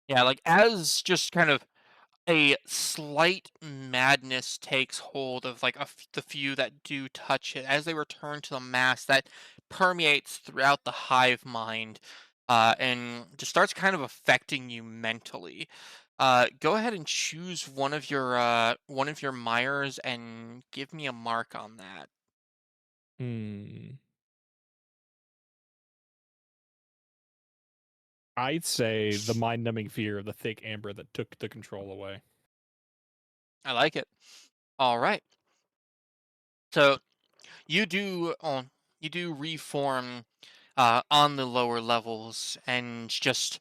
Yeah, like as just kind of a slight madness takes hold of like the few that do touch it as they return to the mass that permeates throughout the hive mind, and just starts kind of affecting you mentally. Go ahead and choose one of your Myers and give me a mark on that. Hmm. I'd say the mind-numbing fear of the thick amber that took the control away. I like it. All right. So you do reform on the lower levels and just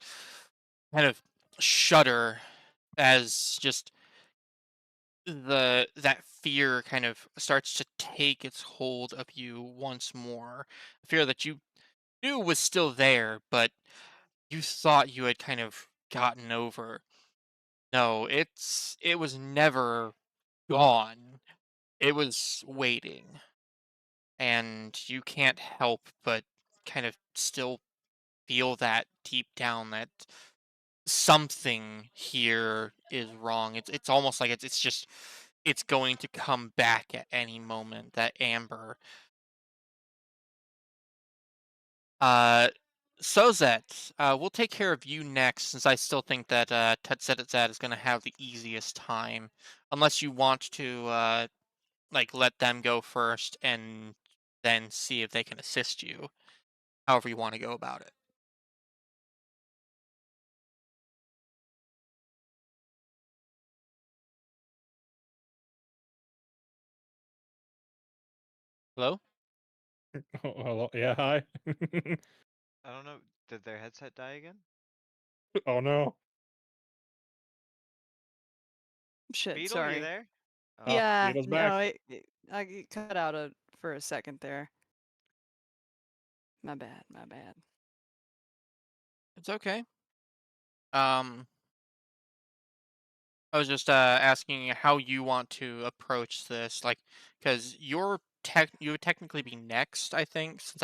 kind of shudder as just that fear kind of starts to take its hold of you once more. Fear that you knew was still there, but you thought you had kind of gotten over. No, it was never gone. It was waiting, and you can't help but kind of still feel that deep down that something here is wrong. It's almost like it's just it's going to come back at any moment. That amber. Uh, Sozet, we'll take care of you next, since I still think that Tetzetzat is going to have the easiest time, unless you want to like let them go first and then see if they can assist you. However you want to go about it. Hello. Oh, hello? Yeah, hi. I don't know. Did their headset die again? Oh, no. Shit, Beetle, you sorry. there? Oh, Yeah, Beetle's back. no, it cut out for a second there. My bad, my bad. It's okay. Um, I was just asking how you want to approach this, like, because you would technically be next, I think, since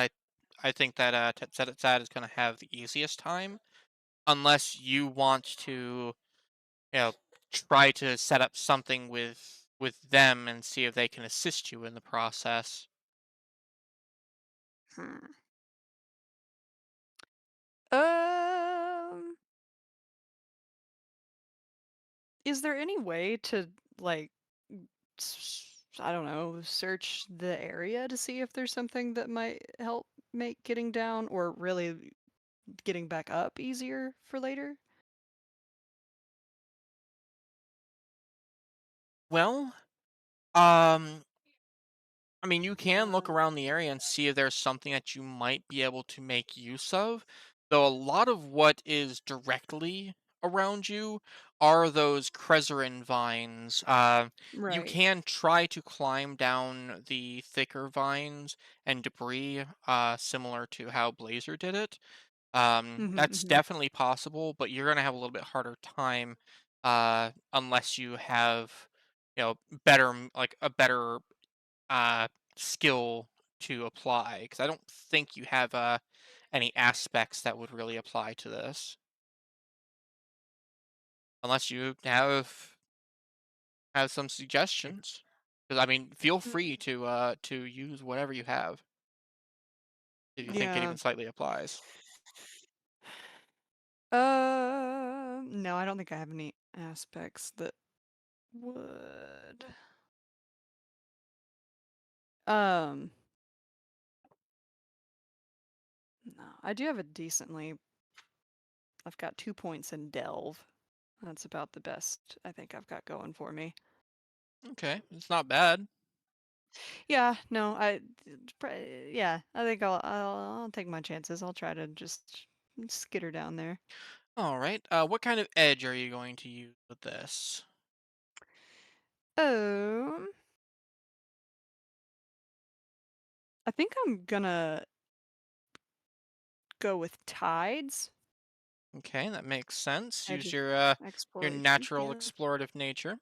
I think that Tetzetzat is going to have the easiest time, unless you want to, you know, try to set up something with them and see if they can assist you in the process. Hmm. Um, is there any way to like I don't know, search the area to see if there's something that might help make getting down or really getting back up easier for later? Well, um, I mean, you can look Uh, around the area and see if there's something that you might be able to make use of. Though a lot of what is directly around you are those creserin vines. You right. can try to climb down the thicker vines and debris, similar to how Blazer did it. Mhm, That's mhm. definitely possible, but you're gonna have a little bit harder time, unless you have, like a better uh, skill to apply, because I don't think you have any aspects that would really apply to this, unless you have some suggestions. Because I mean, feel free to use whatever you have if you think it Yeah. even slightly applies. No, I don't think I have any aspects that would. Um, no, I do have a decently. I've got 2 points in delve. That's about the best I think I've got going for me. Okay, it's not bad. Yeah, no, yeah, I think I'll take my chances. I'll try to just skitter down there. All right. What kind of edge are you going to use with this? Um, I think I'm gonna go with tides. Okay, that makes sense. Edge Use of your exploration. natural Yeah, explorative nature.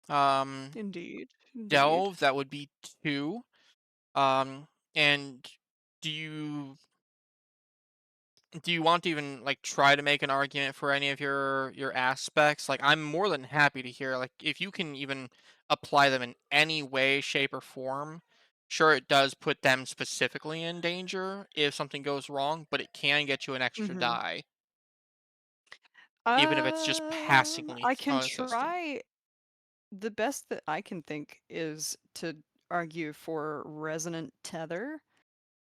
Um, indeed, indeed. Delve, that would be two. Um, and do you do you want to even like try to make an argument for any of your aspects? Like I'm more than happy to hear like if you can even apply them in any way, shape, or form. Sure, it does put them specifically in danger if something goes wrong, but it can get you an extra Mhm. die, even if it's just passingly I can assisting. try. The best that I can think is to argue for resonant tether,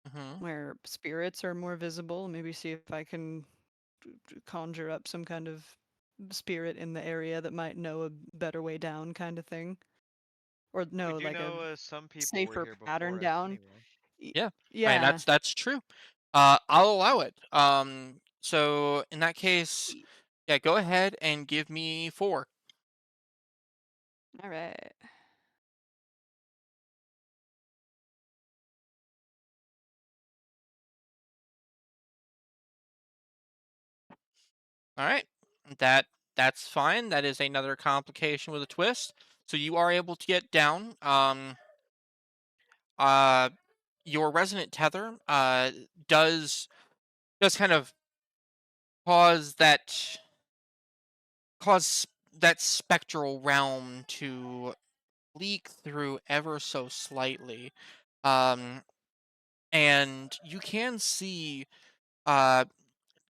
Hmm. where spirits are more visible. Maybe see if I can conjure up some kind of spirit in the area that might know a better way down, kind of thing, or We no, do like a know some people were safer here pattern before us down. anyway. Yeah, I mean Yeah. that's true. I'll allow it. So in that case, Sweet. yeah, go ahead and give me 4. All right. All right, that that's fine. That is another complication with a twist. So you are able to get down. Uh, your resonant tether does does kind of cause cause that spectral realm to leak through ever so slightly. Um, and you can see uh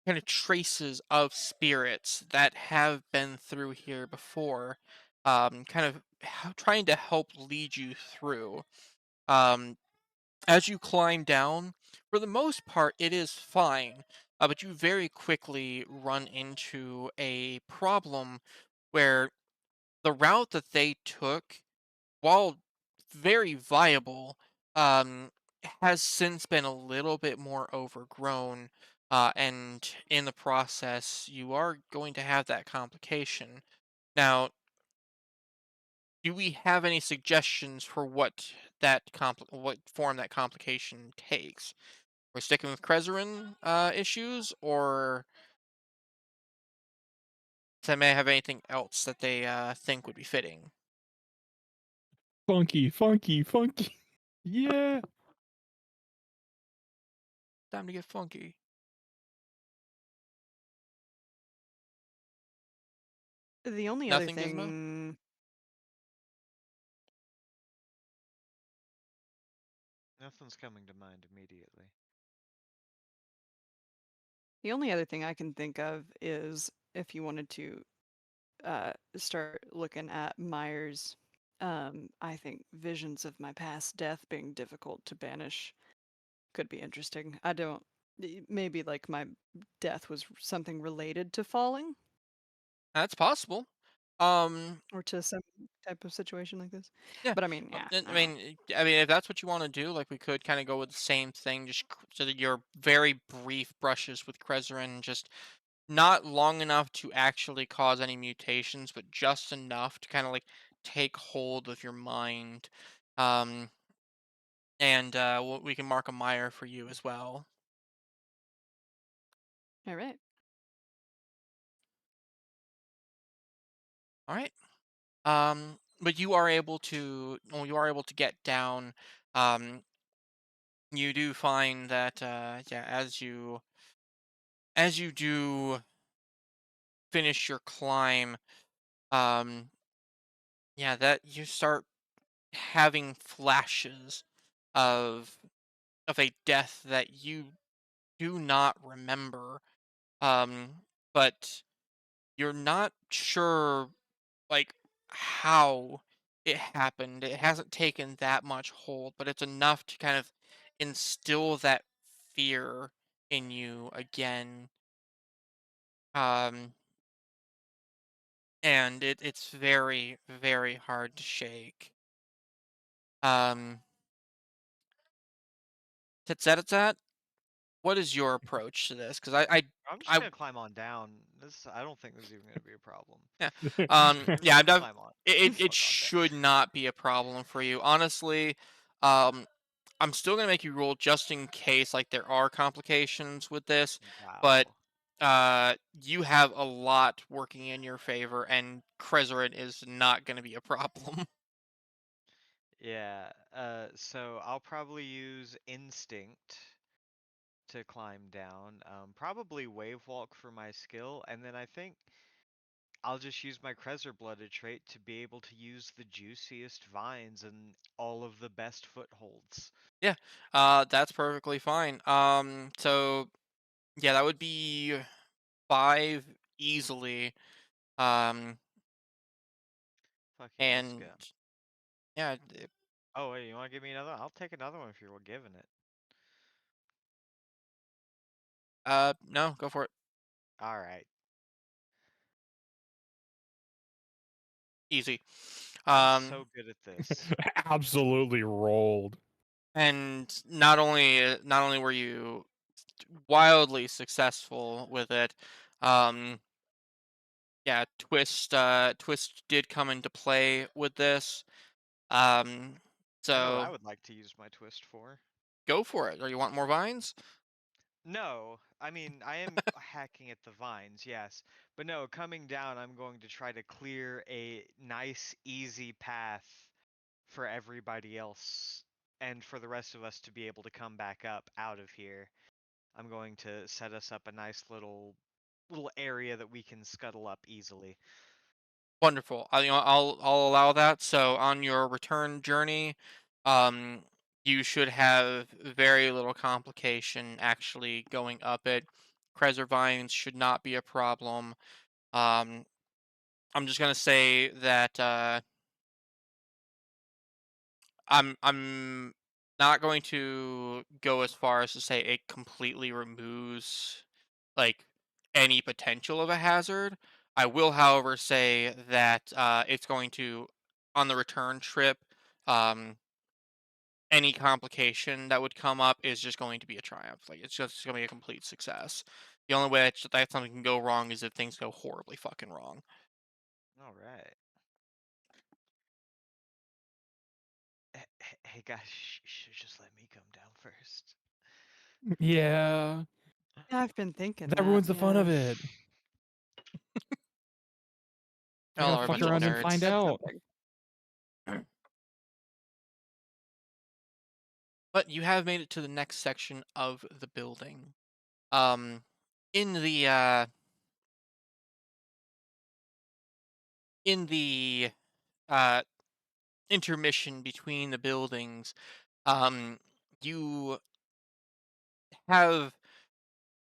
kind of traces of spirits that have been through here before, kind of trying to help lead you through. Um, as you climb down, for the most part, it is fine, but you very quickly run into a problem where the route that they took, while very viable, um, has since been a little bit more overgrown. And in the process, you are going to have that complication. Now, do we have any suggestions for what form that complication takes? We're sticking with Krezerin issues, or they may have anything else that they think would be fitting. Funky, funky, funky. Yeah. Time to get funky. The only other Nothing, Gizmo? thing Nothing's coming to mind immediately. The only other thing I can think of is if you wanted to start looking at Myers. I think visions of my past death being difficult to banish could be interesting. I don't. Maybe like my death was something related to falling That's possible. Um, or to some type of situation like this. yeah. But I mean, yeah, And I don't know. I mean, if that's what you want to do, like we could kind of go with the same thing, just so that your very brief brushes with Krezerin, just not long enough to actually cause any mutations, but just enough to kind of like take hold of your mind. Um, and we can mark a mire for you as well. All right. All right. But you are able to, well, you are able to get down. Um, you do find that, yeah, as you do finish your climb, um, yeah, that you start having flashes of a death that you do not remember. Um, but you're not sure like how it happened. It hasn't taken that much hold, but it's enough to kind of instill that fear in you again. Um, and it's very, very hard to shake. Um, Tsetzetat, what is your approach to this? Because I'm just I, gonna climb on down. I don't think this is even gonna be a problem. yeah, I'm yeah, just I've gonna done. climb on. It On down. should not be a problem for you, honestly. Um, I'm still gonna make you roll just in case, like there are complications with this, but Wow. you have a lot working in your favor, and Krezerin is not gonna be a problem. Yeah. So I'll probably use instinct to climb down. Probably wave walk for my skill, and then I think I'll just use my Cresser blooded trait to be able to use the juiciest vines and all of the best footholds. Yeah, that's perfectly fine. So yeah, that would be 5 easily. Um, Fuck yeah, let's and go. yeah, Oh wait, you want to give me another? I'll take another one if you're giving it. no, go for it. All right. Easy. I'm Um, so good at this. Absolutely rolled. and not only were you wildly successful with it, um, yeah, twist did come into play with this. Um, I know what I so would like to use my twist for. go for it. Or you want more vines? No, I mean, I am hacking at the vines, yes. But no, coming down, I'm going to try to clear a nice, easy path for everybody else and for the rest of us to be able to come back up out of here. I'm going to set us up a nice little area that we can scuttle up easily. Wonderful. I'll allow that. So on your return journey, um, you should have very little complication actually going up it. Cresser vines should not be a problem. Um, I'm just gonna say that I'm not going to go as far as to say it completely removes like any potential of a hazard. I will, however, say that it's going to on the return trip. Um, any complication that would come up is just going to be a triumph. Like it's just going to be a complete success. The only way that something can go wrong is if things go horribly fucking wrong. All right. Hey guys, just let me come down first. Yeah. Yeah, I've been thinking That that. ruins the fun Yeah. of it. I Y'all gotta are a fuck bunch of Well, around and find nerds. that's out. something. But you have made it to the next section of the building. Um, in the uh, in the uh, intermission between the buildings, um, you have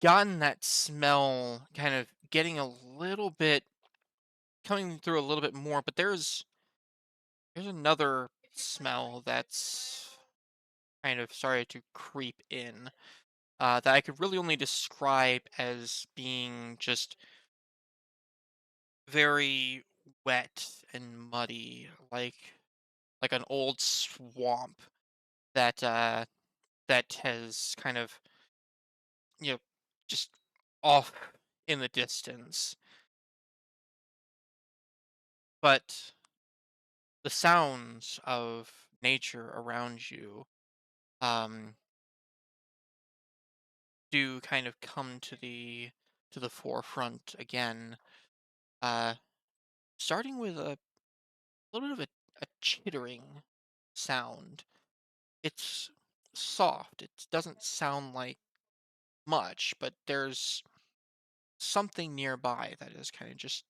gotten that smell kind of getting a little bit coming through a little bit more, but there's another smell that's kind of started to creep in that I could really only describe as being just very wet and muddy, like an old swamp that that has kind of you know just off in the distance. But the sounds of nature around you um, do kind of come to the forefront again, uh, starting with a little bit of a chittering sound. It's soft. It doesn't sound like much, but there's something nearby that is kind of just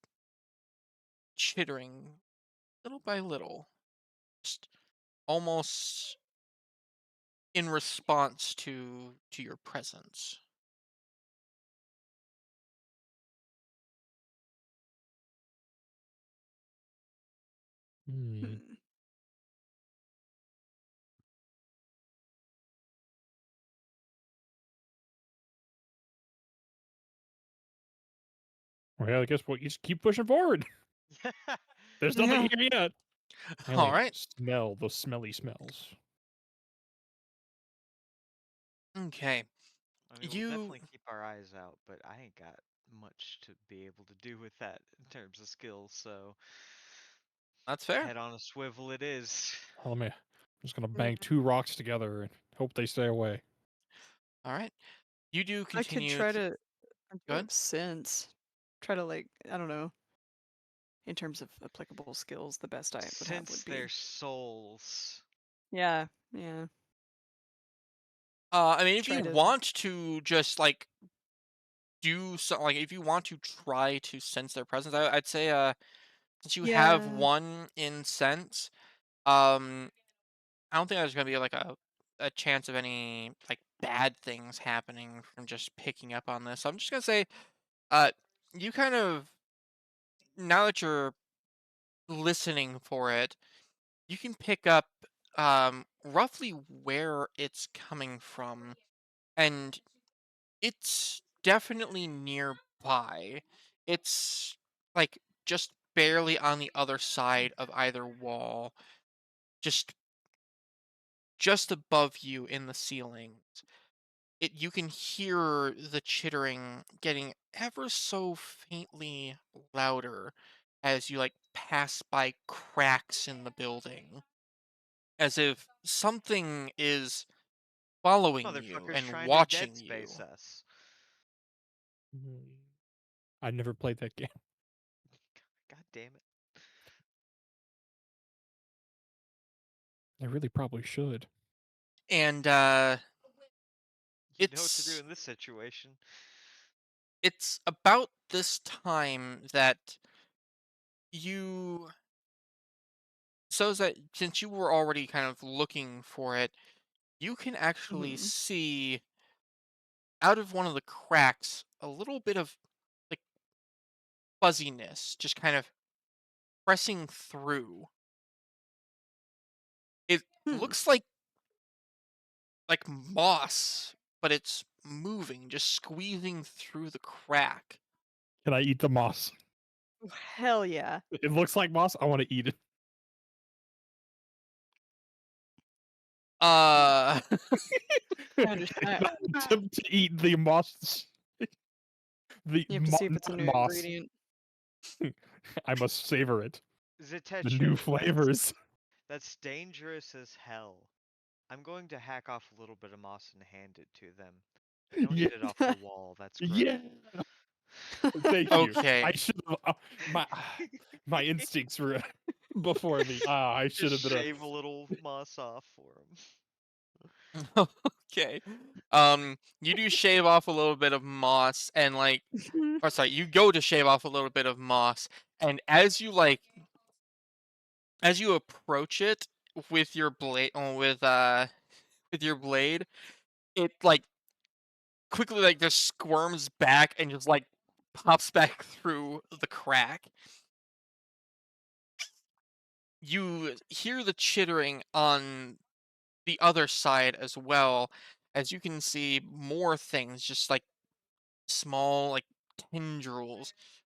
chittering little by little, just almost in response to your presence. Hmm. Hmm. Well, I guess we'll just keep pushing forward. There's nothing Yeah. here yet. I All only right. smell those smelly smells. Okay. I mean, we'll You definitely keep our eyes out, but I ain't got much to be able to do with that in terms of skills, so that's fair. head on a swivel it is. I'm just gonna Yeah. bang 2 rocks together and hope they stay away. All right. You do I could continue try to to go absorb ahead. sense. Try to like, I don't know, in terms of applicable skills, the best I would have Since would their be. souls. Yeah, yeah. I mean, if Try you to. want to just like do so, like if you want to try to sense their presence, I'd say since you have Yeah. one in sense, um, I don't think there's gonna be like a chance of any like bad things happening from just picking up on this. So I'm just gonna say, uh, you kind of now that you're listening for it, you can pick up roughly where it's coming from, and it's definitely nearby. It's like just barely on the other side of either wall, just just above you in the ceiling. You can hear the chittering getting ever so faintly louder as you like pass by cracks in the building, as if something is following you Motherfucker's and trying to Dead watching Space you. us. I never played that game. God damn it. I really probably should. And You know what to do it's in this situation. it's about this time that you so that since you were already kind of looking for it, you can actually Mhm. see out of one of the cracks a little bit of like fuzziness just kind of pressing through. It Hmm. looks like moss, but it's moving, just squeezing through the crack. Can I eat the moss? Hell yeah. It looks like moss. I want to eat it. Uh I understand. Can I attempt to eat the moss? The You have to see if it's a not new moss. ingredient. I must savor it. The new Zitecho, flavors. that's dangerous as hell. I'm going to hack off a little bit of moss and hand it to them. Don't Yeah, eat it off the wall, that's gross. yeah. Thank you. I okay. should have. My my instincts were before me. I should Just have been a. shave a little moss off for Okay. You do shave off a little bit of moss and like or sorry, you go to shave off a little bit of moss, and as you approach it with your blade with your blade, it like quickly like just squirms back and just like pops back through the crack. You hear the chittering on the other side as well, as you can see more things just like small like tendrils,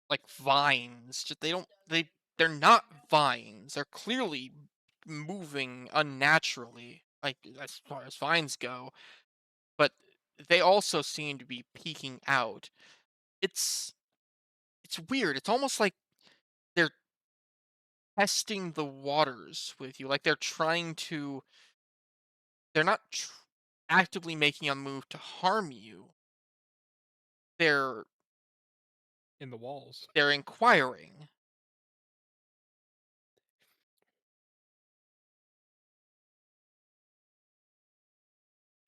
like vines. Just they're not vines. They're clearly moving unnaturally, like as far as vines go, but they also seem to be peeking out. It's it's weird. It's almost like they're testing the waters with you. Like they're not actively making a move to harm you. They're In the walls. they're inquiring.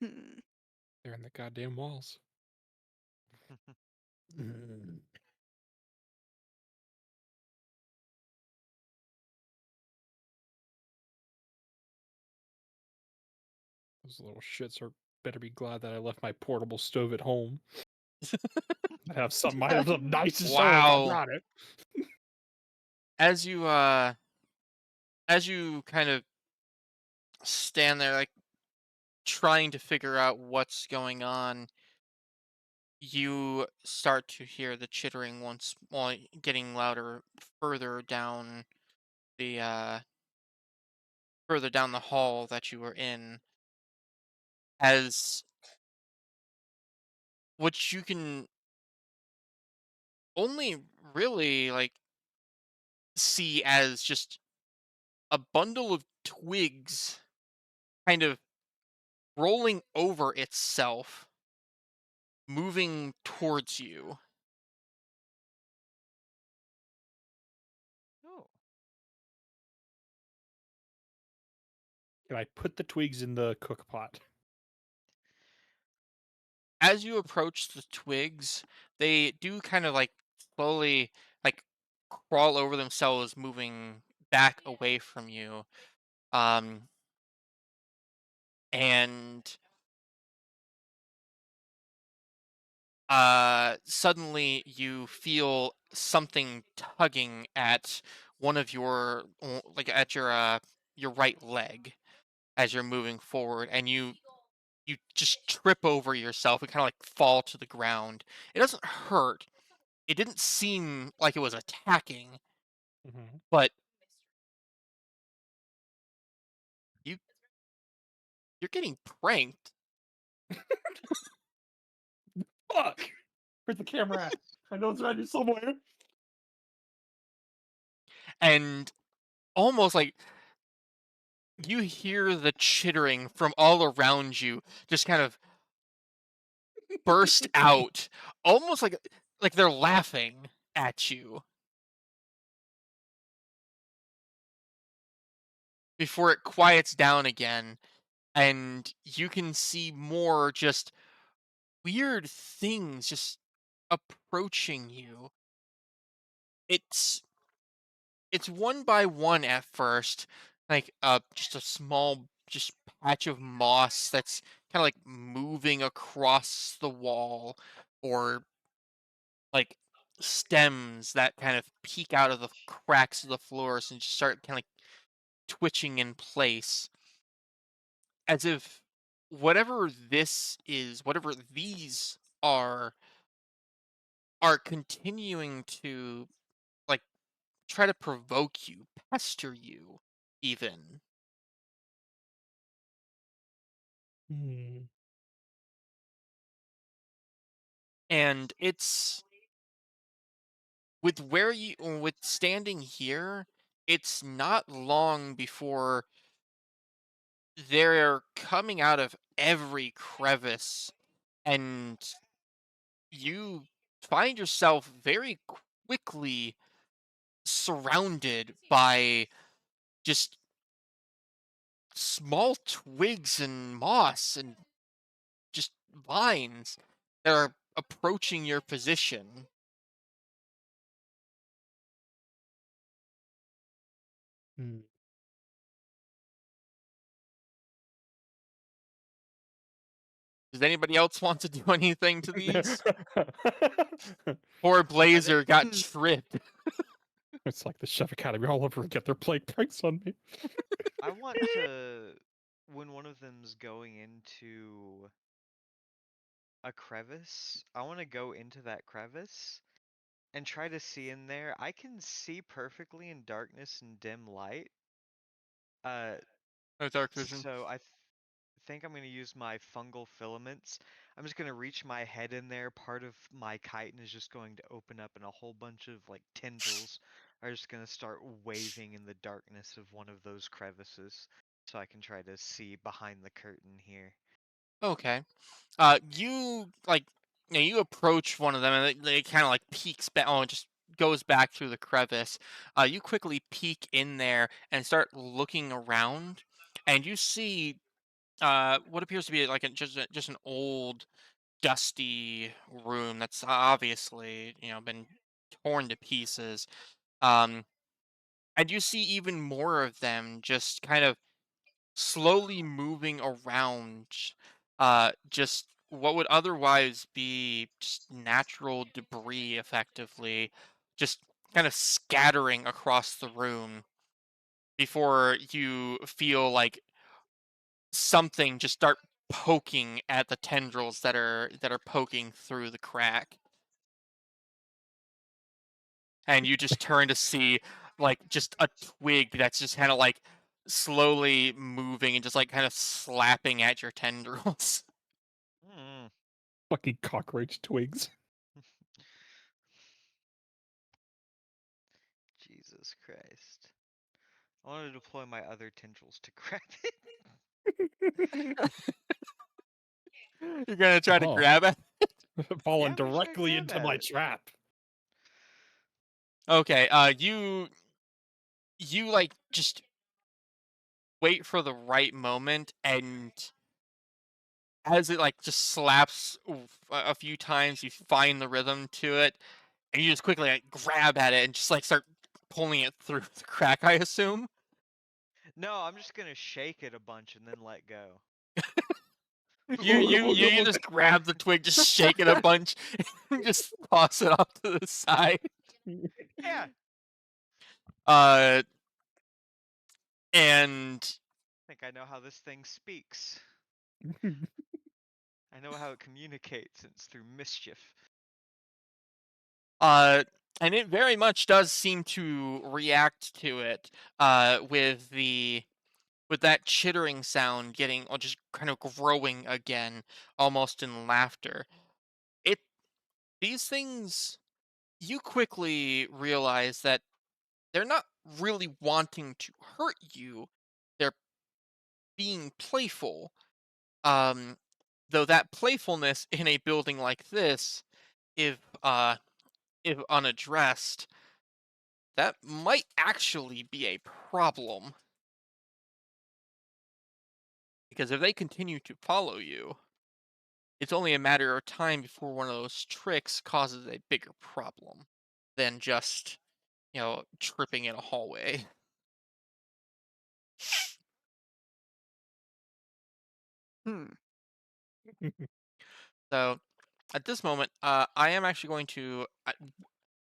Hmm. They're in the goddamn walls. them. Mm. Those little shits are better be glad that I left my portable stove at home. Might have something nice to show if I Wow. brought it. As you kind of stand there like trying to figure out what's going on, you start to hear the chittering once well getting louder the uh further down the hall that you were in, as what you can only really like see as just a bundle of twigs kind of rolling over itself, moving towards you. Oh. Can I put the twigs in the cook pot? as you approach the twigs, they do kind of like slowly like crawl over themselves, moving back away from you. Um, and suddenly you feel something tugging at one of your like at your right leg as you're moving forward, and you just trip over yourself and kind of like fall to the ground. It doesn't hurt. It didn't seem like it was attacking, Mhm. but you you're getting pranked. Fuck! Where's the camera at? I know it's around here somewhere. And almost like you hear the chittering from all around you just kind of burst out, almost like they're laughing at you before it quiets down again, and you can see more just weird things just approaching you. It's it's one by one at first, like just a small just patch of moss that's kind of like moving across the wall, or like stems that kind of peek out of the cracks of the floors and just start kind of like twitching in place, as if whatever this is, whatever these are continuing to like try to provoke you, pester you even. Hmm. And it's with standing here, it's not long before they're coming out of every crevice, and you find yourself very quickly surrounded by just small twigs and moss and just vines that are approaching your position. Hmm. Does anybody else want to do anything to these? Poor I think Blazer got tripped. It's like the Chef Academy all over again. They're playing pranks on me. I want to, when one of them's going into a crevice, I want to go into that crevice and try to see in there. I can see perfectly in darkness and dim light. Uh, Oh, dark vision. so I think I'm going to use my fungal filaments. I'm just going to reach my head in there. Part of my chitin is just going to open up, and a whole bunch of like tendrils are just going to start waving in the darkness of one of those crevices, so I can try to see behind the curtain here. Okay. You like, you approach one of them, and they kind of like peeks back. Oh, it just goes back through the crevice. You quickly peek in there and start looking around, and you see what appears to be like just an old, dusty room that's obviously been torn to pieces. Um, and you see even more of them just kind of slowly moving around, just what would otherwise be just natural debris, effectively, just kind of scattering across the room before you feel like something just start poking at the tendrils that are poking through the crack, and you just turn to see like just a twig that's just kind of like slowly moving and just like kind of slapping at your tendrils. Hmm. Fucking cockroach twigs. Jesus Christ. I want to deploy my other tendrils to grab it. You're gonna try to Oh, grab it. Yeah, falling I'm gonna try to directly grab into at my it. trap. Okay, you like just wait for the right moment, and as it like just slaps a few times, you find the rhythm to it, and you just quickly like grab at it and just like start pulling it through the crack. I assume No, I'm just gonna shake it a bunch and then let go. you just grab the twig, just shake it a bunch, and just toss it off to the side. Yeah, Uh, and I think I know how this thing speaks. I know how it communicates, and it's through mischief. uh, and it very much does seem to react to it. With that chittering sound getting or just kind of growing again, almost in laughter. It these things you quickly realize that they're not really wanting to hurt you. They're being playful. Um, though that playfulness in a building like this, if if unaddressed, that might actually be a problem. Because if they continue to follow you, it's only a matter of time before one of those tricks causes a bigger problem than just, tripping in a hallway. Hmm. So at this moment, I am actually going to.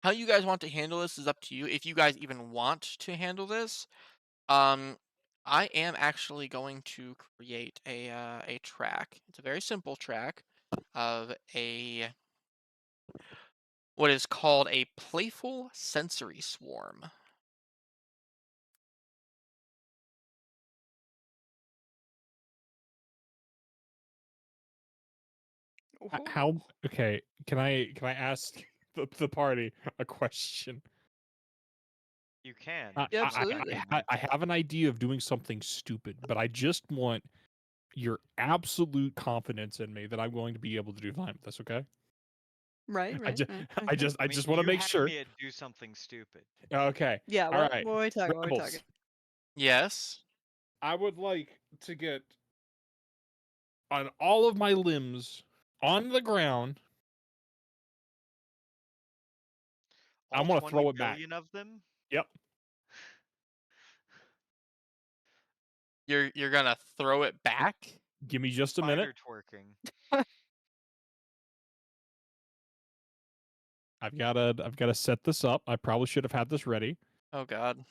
How you guys want to handle this is up to you. If you guys even want to handle this, um, I am actually going to create a track. It's a very simple track of a what is called a playful sensory swarm. How? Ooh. Okay, can I ask the party a question? You can. Yeah, absolutely. I have an idea of doing something stupid, but I just want your absolute confidence in me that I'm going to be able to do fine with this. Okay? Right, I right, just right. I Okay. just I I mean, just want to you make had sure. me at do something stupid. Okay. Yeah, All what right. are we talking? What are we Rebels. talking? Yes. I would like to get on all of my limbs on the ground. All I'm gonna 20 throw it back. billion of them? Yep. You're gonna throw it back? Give me just a minute. Spider twerking. I've gotta set this up. I probably should have had this ready. Oh god.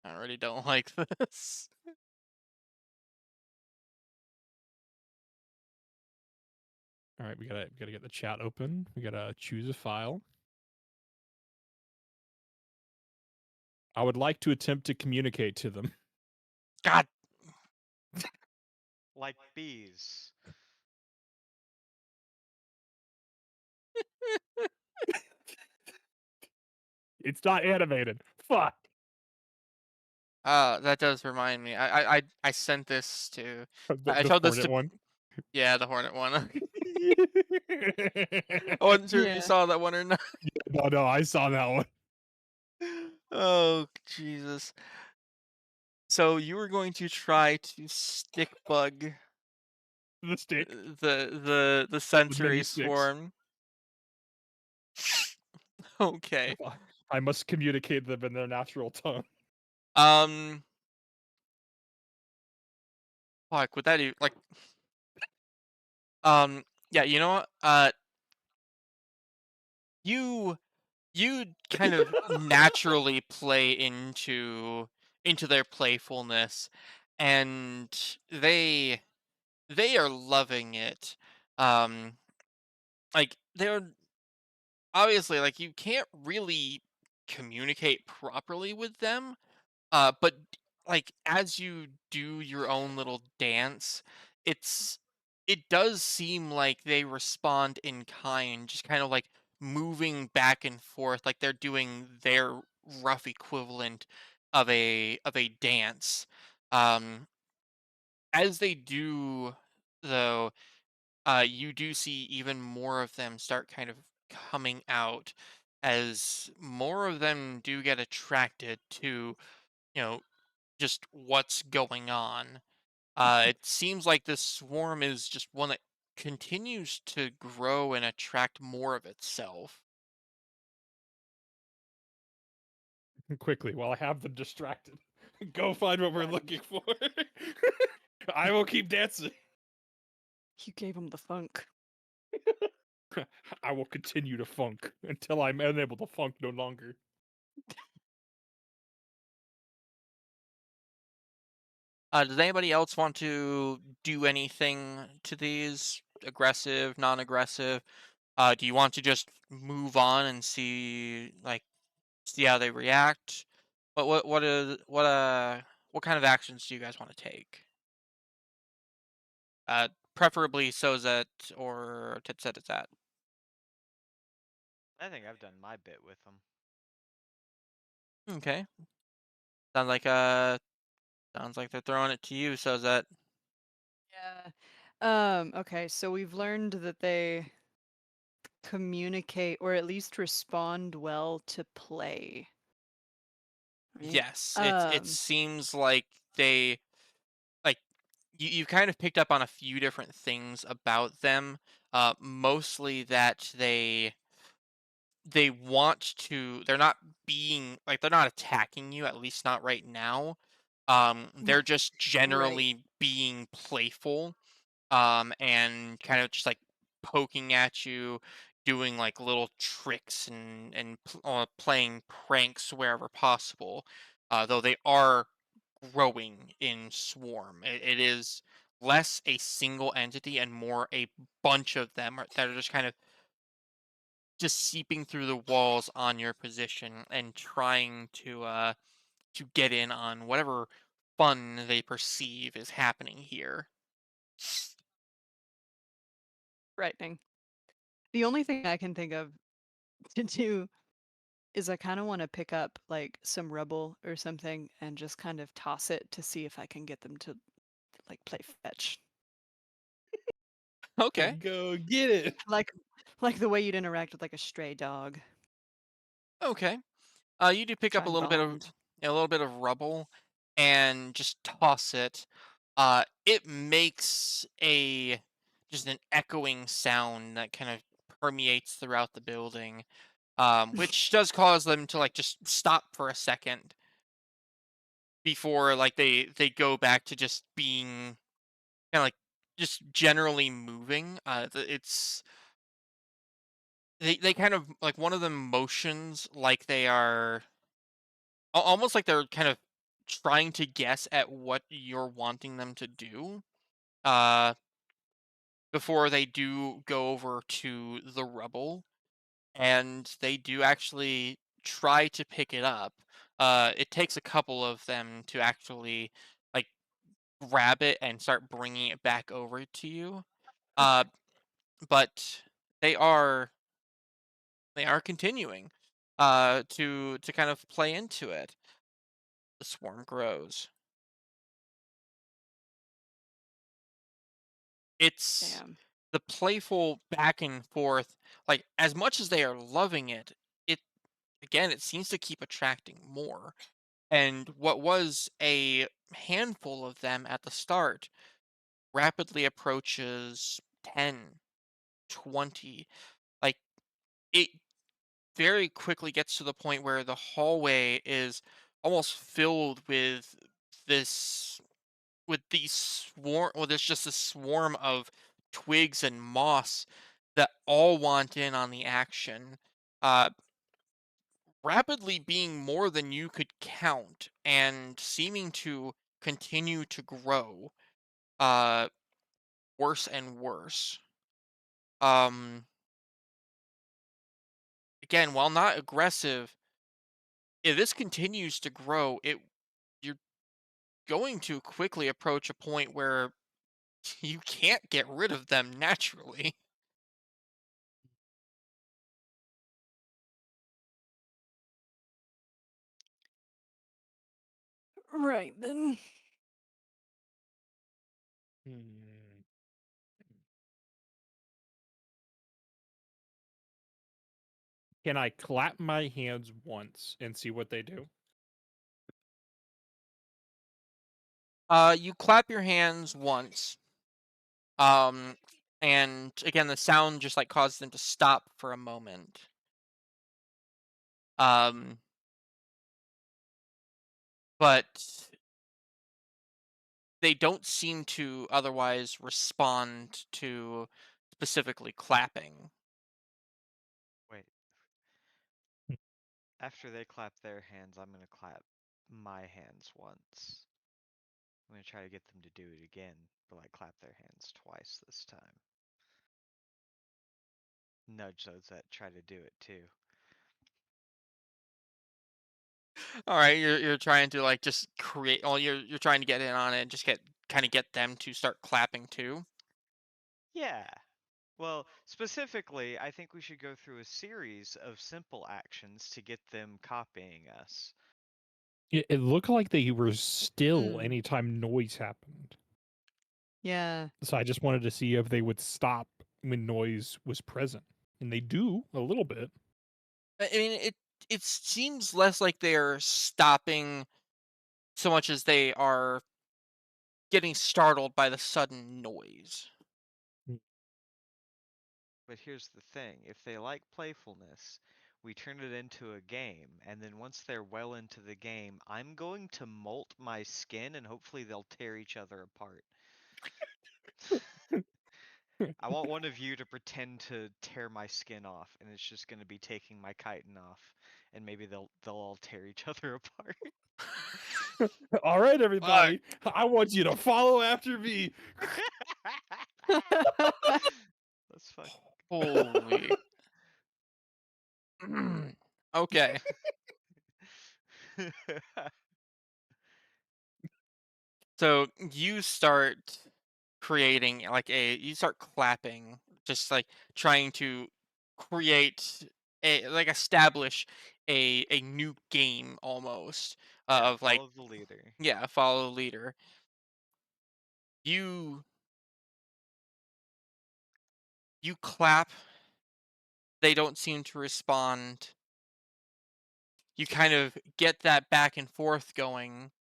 I already don't like this. All right, we gotta get the chat open. We gotta choose a file. I would like to attempt to communicate to them. God. Like bees. It's not animated. Fuck. That does remind me. I sent this to. I The told this Hornet to. one. Yeah, the Hornet one. I wasn't sure if you Yeah. saw that one or not. No, I saw that one. Oh Jesus! So you were going to try to stick bug The stick. the The mini sensory sticks. swarm. Okay. I must communicate them in their natural tongue. Um. Fuck. Would that do like? Yeah. You know what? You you kind of naturally play into their playfulness, and they are loving it. Um, like they're obviously like you can't really communicate properly with them. But like as you do your own little dance, it's it does seem like they respond in kind, just kind of like moving back and forth, like they're doing their rough equivalent of a dance. Um, as they do, though, you do see even more of them start kind of coming out, as more of them do get attracted to you know just what's going on. It seems like this swarm is just one that continues to grow and attract more of itself. Quickly, while I have them distracted, go find what we're Right. looking for. I will keep dancing. You gave him the funk. I will continue to funk until I'm unable to funk no longer. Does anybody else want to do anything to these? Aggressive, non-aggressive? Do you want to just move on and see how they react? What kind of actions do you guys want to take? Uh, Preferably Sozet or Tetzetet. I think I've done my bit with them. Okay. Sounds like uh Sounds like they're throwing it to you, Sozet. Yeah. Okay, so we've learned that they communicate or at least respond well to play, right? Yes, it seems like they like you've kind of picked up on a few different things about them. Mostly that they want to. They're not being like they're not attacking you. At least not right now. They're just Right. generally being playful. And kind of just like poking at you, doing like little tricks and playing pranks wherever possible. Though they are growing in swarm, it is less a single entity and more a bunch of them that are just kind of just seeping through the walls on your position and trying to get in on whatever fun they perceive is happening here. Frightening. The only thing I can think of to do is I kind of want to pick up like some rubble or something and just kind of toss it to see if I can get them to like play fetch. Okay. Go get it. Like like the way you'd interact with like a stray dog. Okay. You do pick up Try and bond. a little bit of rubble and just toss it. It makes a just an echoing sound that kind of permeates throughout the building, which does cause them to like just stop for a second before like they go back to just being kind of like just generally moving. It's they kind of like one of them motions like they are almost like they're kind of trying to guess at what you're wanting them to do, uh, before they do go over to the rubble, and they do actually try to pick it up. It takes a couple of them to actually, like, grab it and start bringing it back over to you, uh, but they are they are continuing, to kind of play into it. The swarm grows. It's Damn. the playful back and forth, like, as much as they are loving it, it again, it seems to keep attracting more. And what was a handful of them at the start rapidly approaches 10, 20. Like, it very quickly gets to the point where the hallway is almost filled this with these swarm well, there's just a swarm of twigs and moss that all want in on the action, uh, rapidly being more than you could count and seeming to continue to grow, uh, worse and worse. Um, Again, while not aggressive, if this continues to grow, you're going to quickly approach a point where you can't get rid of them naturally. Right then. Hmm. Can I clap my hands once and see what they do? You clap your hands once, um, and again, the sound just like causes them to stop for a moment. Um, but they don't seem to otherwise respond to specifically clapping. Wait, after they clap their hands, I'm gonna clap my hands once. I'm gonna try to get them to do it again, but like clap their hands twice this time. Nudge those that try to do it too. All right, you're trying to like just create. Oh, you're trying to get in on it and just get them to start clapping too. Yeah. Well, specifically, I think we should go through a series of simple actions to get them copying us. It looked like they were still Mm. anytime noise happened. Yeah. So I just wanted to see if they would stop when noise was present. And they do a little bit. I mean, it seems less like they're stopping so much as they are getting startled by the sudden noise. Mm. But here's the thing, if they like playfulness, we turn it into a game, and then once they're well into the game, I'm going to molt my skin and hopefully they'll tear each other apart. I want one of you to pretend to tear my skin off, and it's just going to be taking my chitin off, and maybe they'll all tear each other apart. All right, Fuck. everybody. I want you to follow after me. Let's fuck. Holy. Okay. So you start creating like you start clapping, just like trying to create establish a new game almost Yeah, of like follow the leader. yeah, follow the leader. You you clap, they don't seem to respond. You kind of get that back and forth going,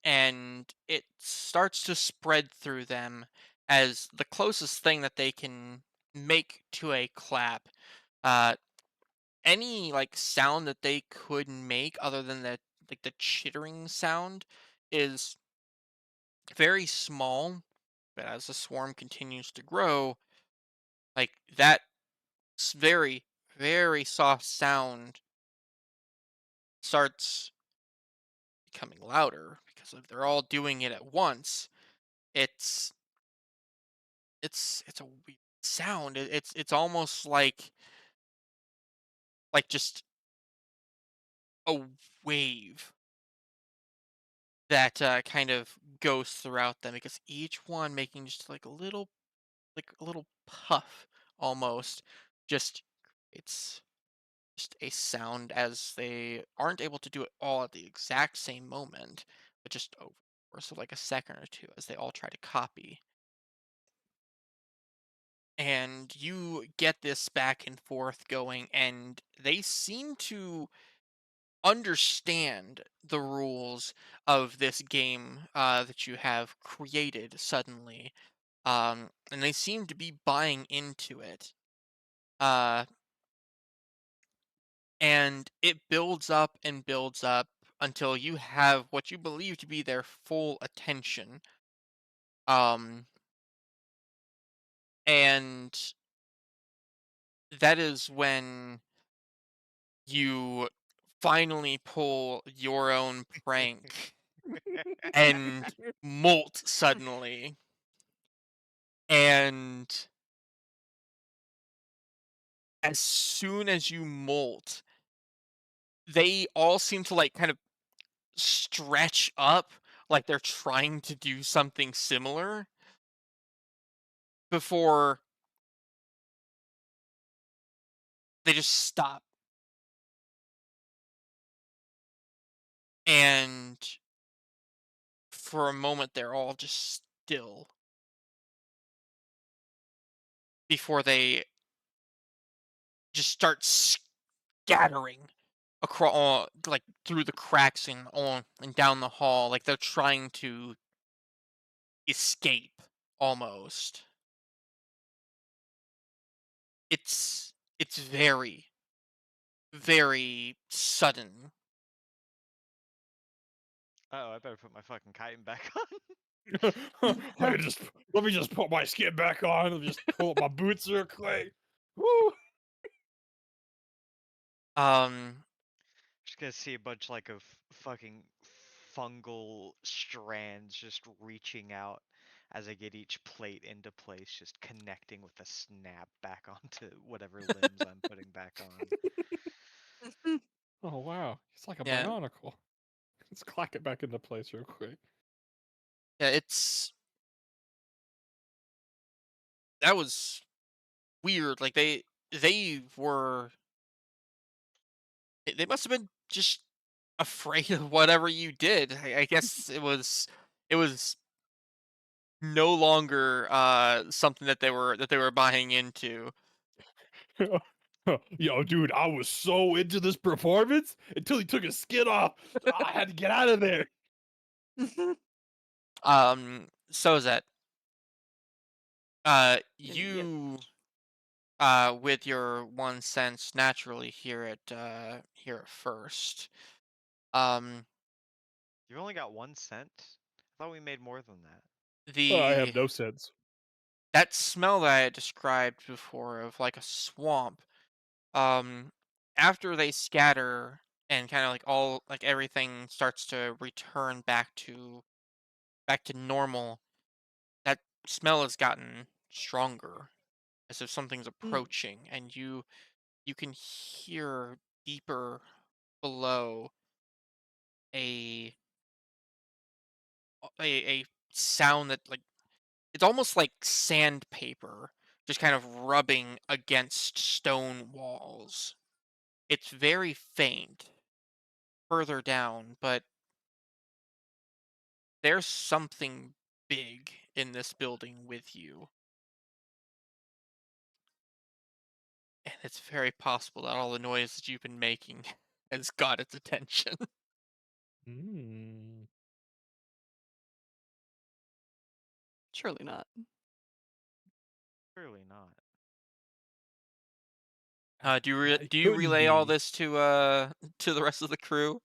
and it starts to spread through them as the closest thing that they can make to a clap. Uh, any like sound that they could make other than the chittering sound is very small, but as the swarm continues to grow, like that very very soft sound starts becoming louder because if they're all doing it at once, it's it's a weird sound. It's almost like just a wave that kind of goes throughout them because each one making just like a little puff almost. Just it's just a sound as they aren't able to do it all at the exact same moment, but just over the course of like a second or two as they all try to copy. And you get this back and forth going, and they seem to understand the rules of this game that you have created suddenly, and they seem to be buying into it. Uh, and it builds up and builds up until you have what you believe to be their full attention. Um, and that is when you finally pull your own prank and molt suddenly. And as soon as you molt, they all seem to like kind of stretch up like they're trying to do something similar before they just stop. And for a moment, they're all just still before they just start scattering across like through the cracks and on and down the hall like they're trying to escape almost. It's very, very sudden. Oh, I better put my fucking chitin back on. Let me just put my skin back on. Let me just pull up my boots real quick. Woo! Um, Just gonna see a bunch like of fucking fungal strands just reaching out as I get each plate into place, just connecting with a snap back onto whatever limbs I'm putting back on. Oh wow, it's like a yeah, bionicle. Let's clack it back into place real quick. yeah, it's that was weird. Like they were they must have been just afraid of whatever you did. I guess it was no longer something that they were buying into. Yo, dude, I was so into this performance until he took his skin off. I had to get out of there. So is that Yeah, you with your one sense naturally hear it first. Um You've only got 1 cent? I thought we made more than that. I have the no sense. that smell that I had described before of like a swamp, um after they scatter and kind of like all like everything starts to return back to normal, that smell has gotten stronger as if something's mm, approaching, and you can hear deeper below a a sound that like it's almost like sandpaper just kind of rubbing against stone walls. It's very faint further down, but there's something big in this building with you. And it's very possible that all the noise that you've been making has got its attention. Mm. surely not. Clearly not. It Do you couldn't relay all be. this to the rest of the crew?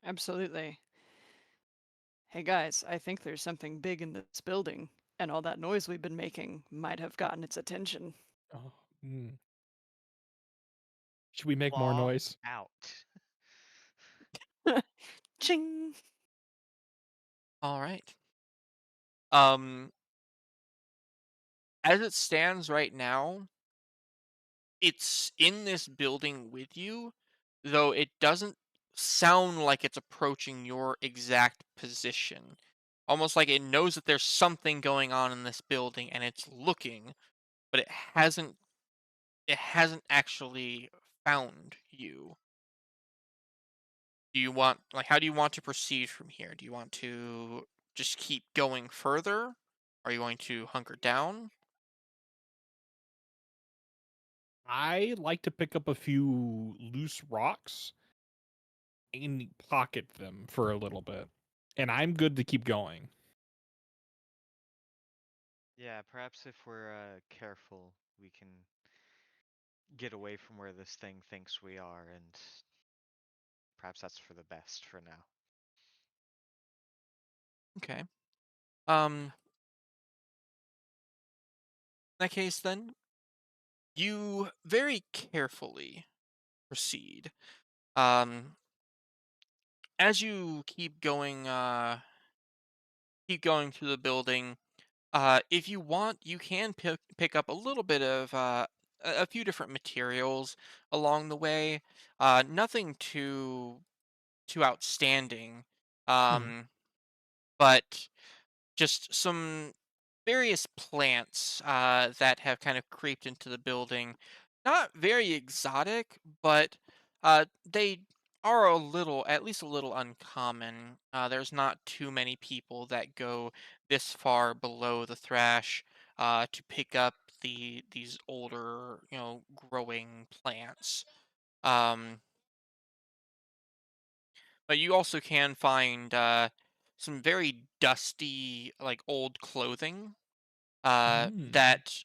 Absolutely. Hey guys, I think there's something big in this building, and all that noise we've been making might have gotten its attention. Oh, mm. Should we make more Claw noise? out. Ching! All right. Um, as it stands right now, it's in this building with you, though it doesn't sound like it's approaching your exact position. Almost like it knows that there's something going on in this building and it's looking, but it hasn't actually found you. Do you want like how do you want to proceed from here? Do you want to just keep going further? Are you going to hunker down? I like to pick up a few loose rocks and pocket them for a little bit. And I'm good to keep going. Yeah, perhaps if we're careful, we can get away from where this thing thinks we are, and perhaps that's for the best for now. Okay. In that case then, you very carefully proceed. Um, as you keep going through the building, if you want, you can pick up a little bit of a few different materials along the way. Nothing too outstanding. Hmm. Um, but just some various plants that have kind of creeped into the building. Not very exotic, but they are a little, at least a little uncommon. There's not too many people that go this far below the thrash to pick up these older, growing plants. Um, but you also can find some very dusty, like old clothing. Mm. That,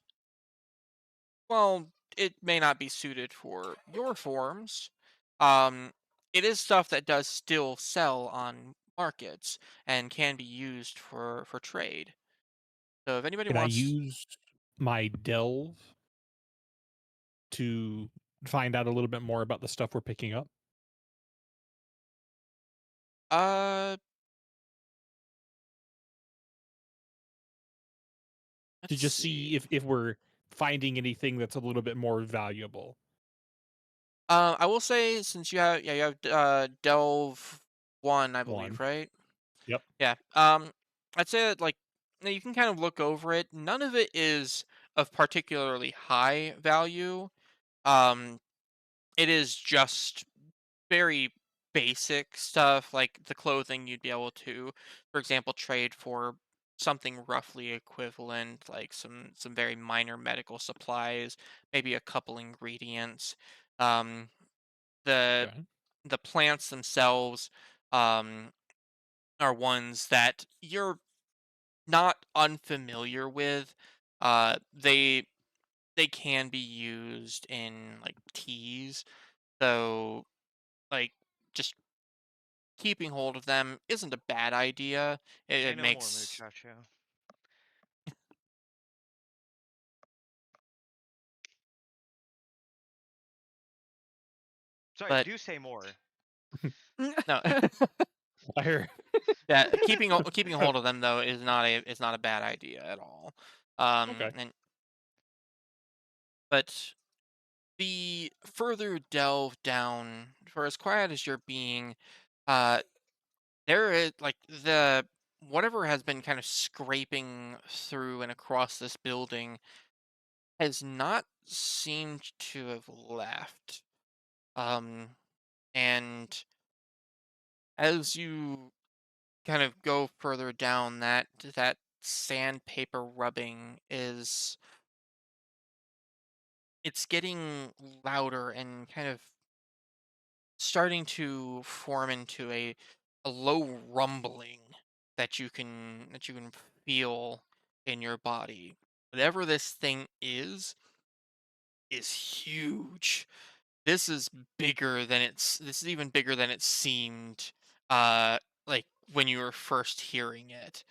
well, it may not be suited for your forms. Um, it is stuff that does still sell on markets and can be used for trade. So if anybody Can I wants, use my delve to find out a little bit more about the stuff we're picking up? uh, To let's just see see. if we're finding anything that's a little bit more valuable. I will say, since you have Delve 1, I believe, One. right? Yep. Yeah. I'd say that, like, you can kind of look over it. None of it is of particularly high value. Um, it is just very basic stuff, like the clothing you'd be able to, for example, trade for something roughly equivalent, like some very minor medical supplies, maybe a couple ingredients. Um, the Okay. the plants themselves um, are ones that you're not unfamiliar with. They can be used in like teas, so like just keeping hold of them isn't a bad idea. It Say no more, makes, muchacho. Sorry, but do say more. no, I hear. yeah, keeping hold of them though is not a bad idea at all. Okay. And but the further delve down, for as quiet as you're being, uh, there is like the whatever has been kind of scraping through and across this building has not seemed to have left. Um, and as you kind of go further down, that sandpaper rubbing is it's getting louder and kind of starting to form into a low rumbling that you can feel in your body. Whatever this thing is huge. This is this is even bigger than it seemed uh like when you were first hearing it.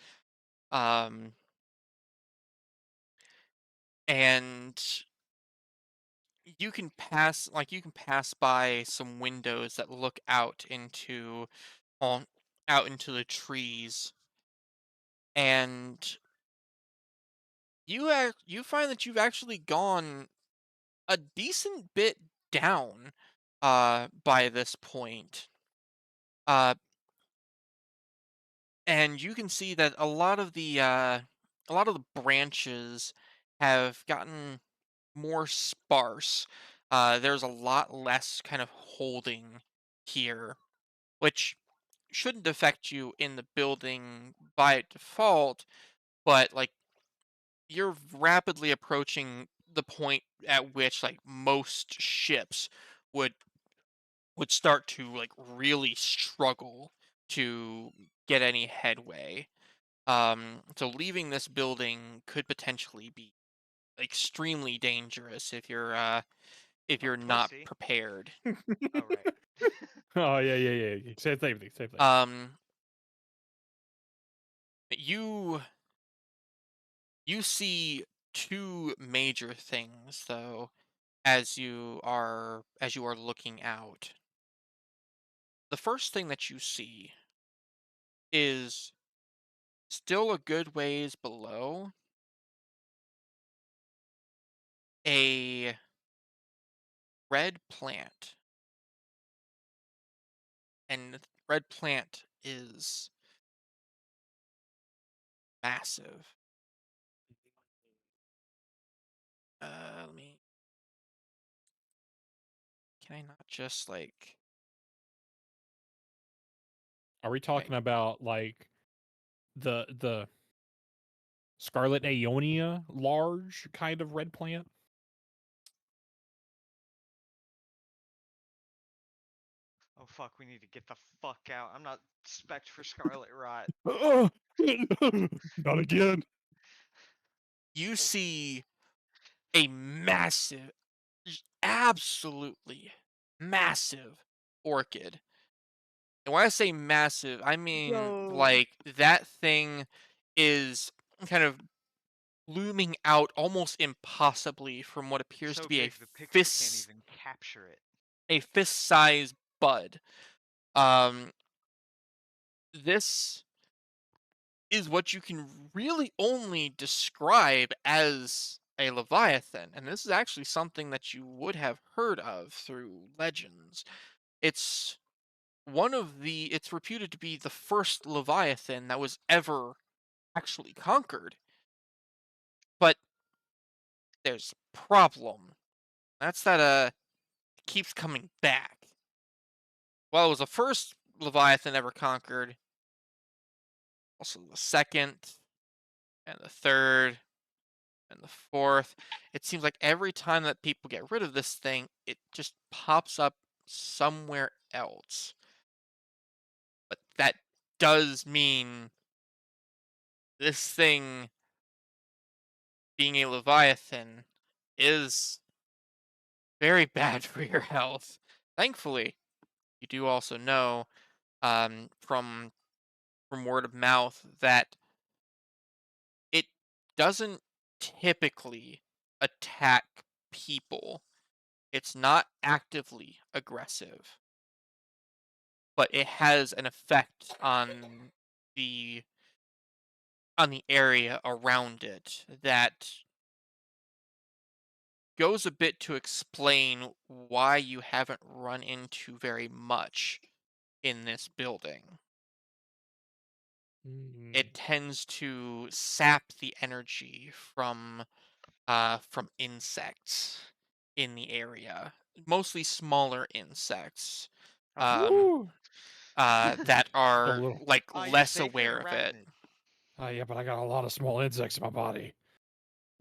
Um and you can pass by some windows that look on out into the trees, and you find that you've actually gone a decent bit down by this point. Uh and you can see that a lot of the branches have gotten more sparse. There's a lot less kind of holding here, which shouldn't affect you in the building by default, but like you're rapidly approaching the point at which like most ships would start to like really struggle to get any headway. So leaving this building could potentially be extremely dangerous if Oh, you're not pussy. prepared. Oh, right. Oh yeah, yeah, yeah. Yeah. Same thing. Same thing. Um, you you see two major things though as you are looking out. The first thing that you see is still a good ways below a red plant, and the red plant is massive. Let me. Can I not just like? Are we Okay. talking about like the Scarlet Aeonia large kind of red plant? Oh fuck, we need to get the fuck out. I'm not spec'd for Scarlet Rot. Not again. You see a massive, absolutely massive orchid. And when I say massive, I mean Whoa. like that thing is kind of looming out almost impossibly from what appears to So be big the picture can't fist even capture it. a fist-sized bud. Um, this is what you can really only describe as a leviathan, and this is actually something that you would have heard of through legends. It's it's reputed to be the first leviathan that was ever actually conquered. But there's a problem. That's that it keeps coming back. Well, it was the first leviathan ever conquered, also the second and the third and the fourth. It seems like every time that people get rid of this thing, it just pops up somewhere else. But that does mean this thing being a leviathan is very bad for your health. Thankfully, you do also know from word of mouth that it doesn't typically attack people. It's not actively aggressive, but it has an effect the on the area around it that goes a bit to explain why you haven't run into very much in this building. Mm. It tends to sap the energy from insects in the area, mostly smaller insects, um, Woo! that A are little. like Ah, you less safe aware here, of it. arachnid. Yeah, but I got a lot of small insects in my body.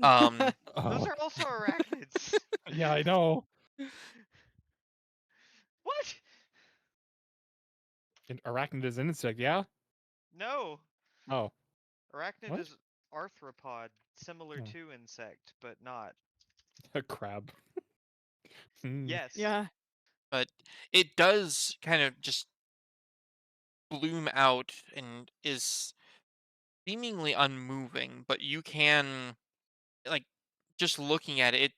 Um, Those Oh, are also arachnids. yeah, I know. What? An arachnid is an insect, yeah? No. Oh, Arachnid what? is arthropod, similar Oh, to insect, but not. a crab. Hmm. Yes. Yeah. but it does kind of just bloom out and is seemingly unmoving, but you can like just looking at it,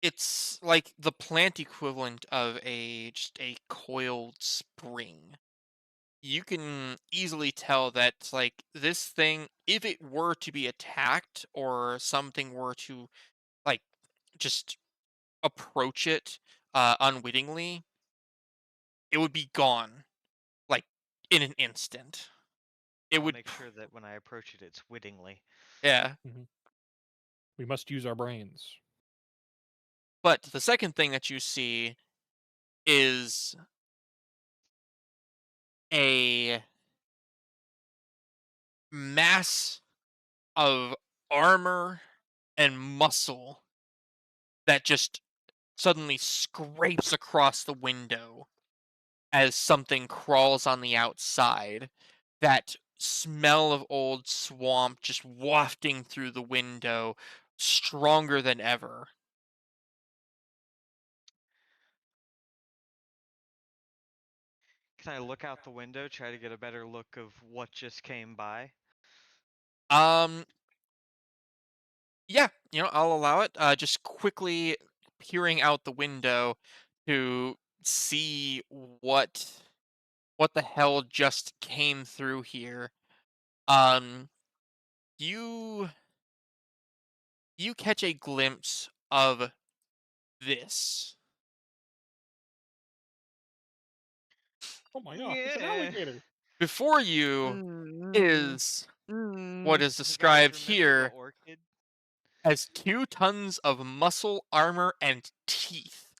it's like the plant equivalent of a just a coiled spring. You can easily tell that like this thing, if it were to be attacked or something were to like just approach it unwittingly, it would be gone like in an instant. It I'll would, make sure that when I approach it, it's wittingly. yeah. Mhm. We must use our brains. But the second thing that you see is a mass of armor and muscle that just suddenly scrapes across the window as something crawls on the outside. That smell of old swamp just wafting through the window, stronger than ever. Can I look out the window, try to get a better look of what just came by? Um, yeah, I'll allow it. Just quickly peering out the window to see what the hell just came through here. Um, you you catch a glimpse of this. Oh my god, it's an Yeah. alligator. Before you Mm, is what mm. is You guys described remember the here orchid? as 2 tons of muscle, armor, and teeth.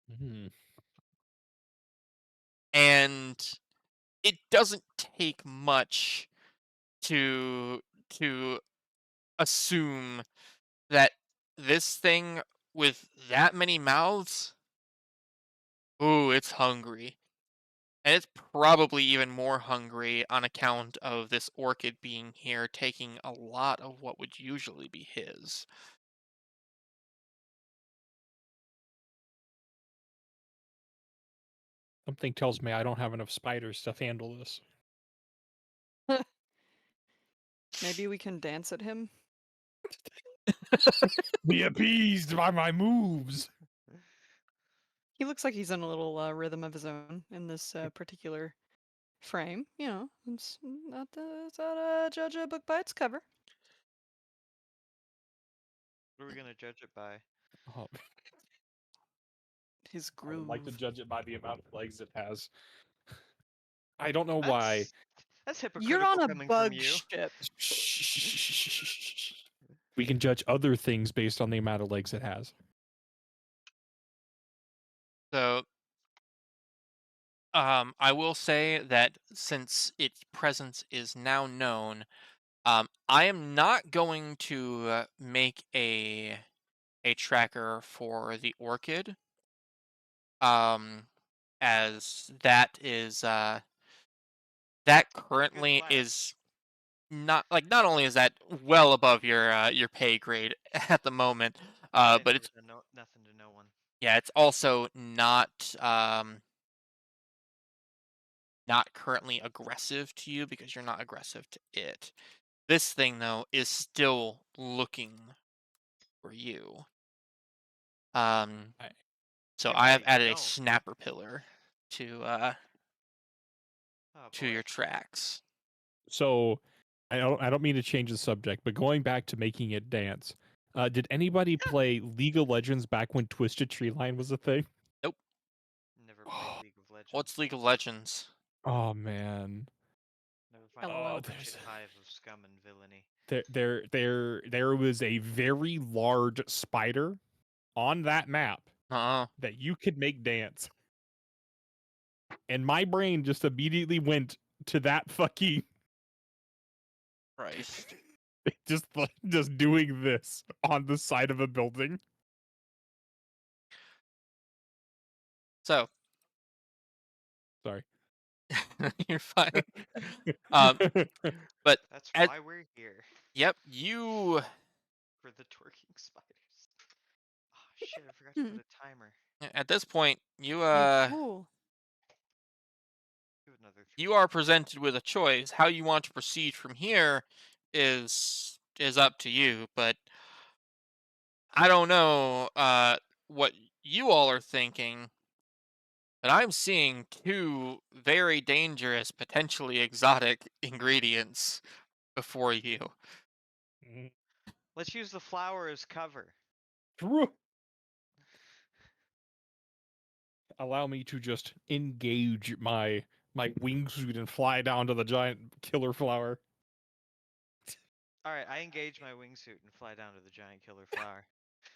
Hmm. And it doesn't take much to assume that this thing with that many mouths Ooh, it's hungry. And it's probably even more hungry on account of this orchid being here, taking a lot of what would usually be his. Something tells me I don't have enough spiders to handle this. Maybe we can dance at him. Be appeased by my moves. He looks like he's in a little rhythm of his own in this particular frame. You know, it's not a judge a book by its cover. What are we gonna judge it by? Oh, His I would like to groove. judge it by the amount of legs it has. I don't know why. That's You're hypocritical on a coming from bug you. ship. We can judge other things based on the amount of legs it has. So, I will say that since its presence is now known, I am not going to make a tracker for the orchid. Um, as that is that Good currently flag. is not only is that well above your pay grade at the moment, I ain't but never it's done nothing to no one. yeah, it's also not currently aggressive to you because you're not aggressive to it. This thing though is still looking for you. Um, I, so Yeah, I have right. You added a don't. snapper pillar Oh to boy. your tracks. so I don't mean to change the subject, but going back to making it dance. Did anybody play League of Legends back when Twisted Tree Line was a thing? Nope. Never played League of Legends. What's League of Legends? Oh man. Never find a LOL. wretched hive of scum and villainy. There was a very large spider on that map Uh-uh. that you could make dance. And my brain just immediately went to that fucking Christ. just doing this on the side of a building. So Sorry. you're fine. Um, but That's at why we're here. yep, you For the twerking spiders. Oh shit, I forgot to Hmm. put a timer. at this point You fool. Do another 3 you are seconds. presented with a choice. How you want to proceed from here is up to you, but I don't know what you all are thinking, but I'm seeing two very dangerous, potentially exotic ingredients before you. Let's use the flower as cover. True. Allow me to just engage my wingsuit and fly down to the giant killer flower. Alright, I engage my wingsuit and fly down to the giant killer flower.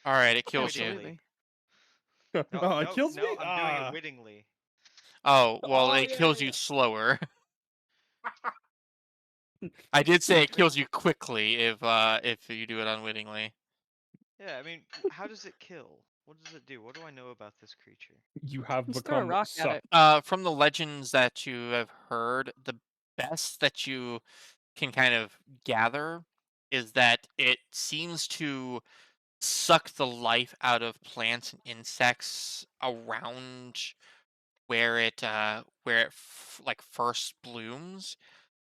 All right, it kills you. Wittingly. Absolutely. No, Oh, it no, kills no, me. I'm doing it wittingly. Oh, well, Oh it yeah, kills you slower. I did say it kills you quickly if you do it unwittingly. Yeah, I mean, how does it kill? What does it do? What do I know about this creature? you have Let's throw a become rock at sucked. it. From the legends that you have heard, the best that you can kind of gather is that it seems to suck the life out of plants and insects around where it like first blooms.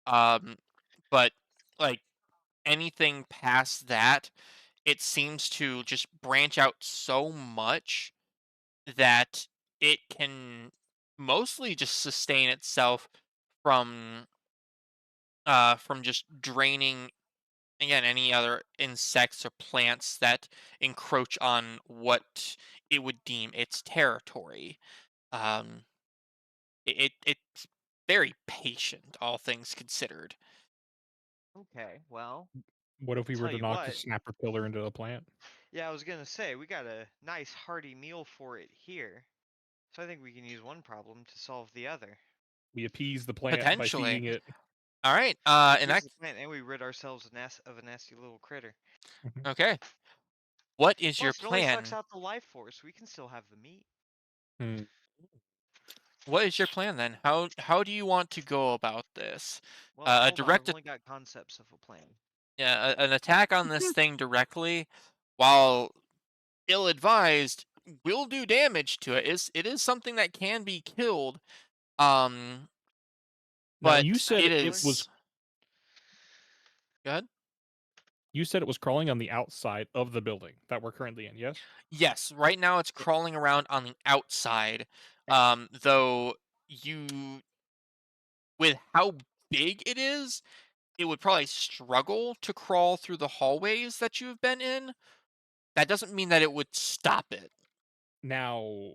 Um, but like anything past that, it seems to just branch out so much that it can mostly just sustain itself from from just draining again any other insects or plants that encroach on what it would deem its territory. Um, it's very patient, all things considered. Okay, well, What if we were tell to you knock a what. snapper pillar into the plant? Yeah, I was gonna say, we got a nice hearty meal for it here. So I think we can use one problem to solve the other. We appease the plant by Potentially. feeding it. All right. We In appease that the plant and we rid ourselves of a nasty little critter. okay. What is your Plus, it only sucks plan? out the life force. We can still have the meat. Hmm. What is your plan then? How do you want to go about this? Well, A hold on. I've direct only got concepts of a plan. Yeah, an attack on this thing directly, while ill-advised, will do damage to it. It is something that can be killed. Um, Now but you said it it was is. Go ahead. you said it was crawling on the outside of the building that we're currently in. Yes. Yes, right now it's crawling around on the outside. Though you, with how big it is, it would probably struggle to crawl through the hallways that you've been in. That doesn't mean that it would stop it. Now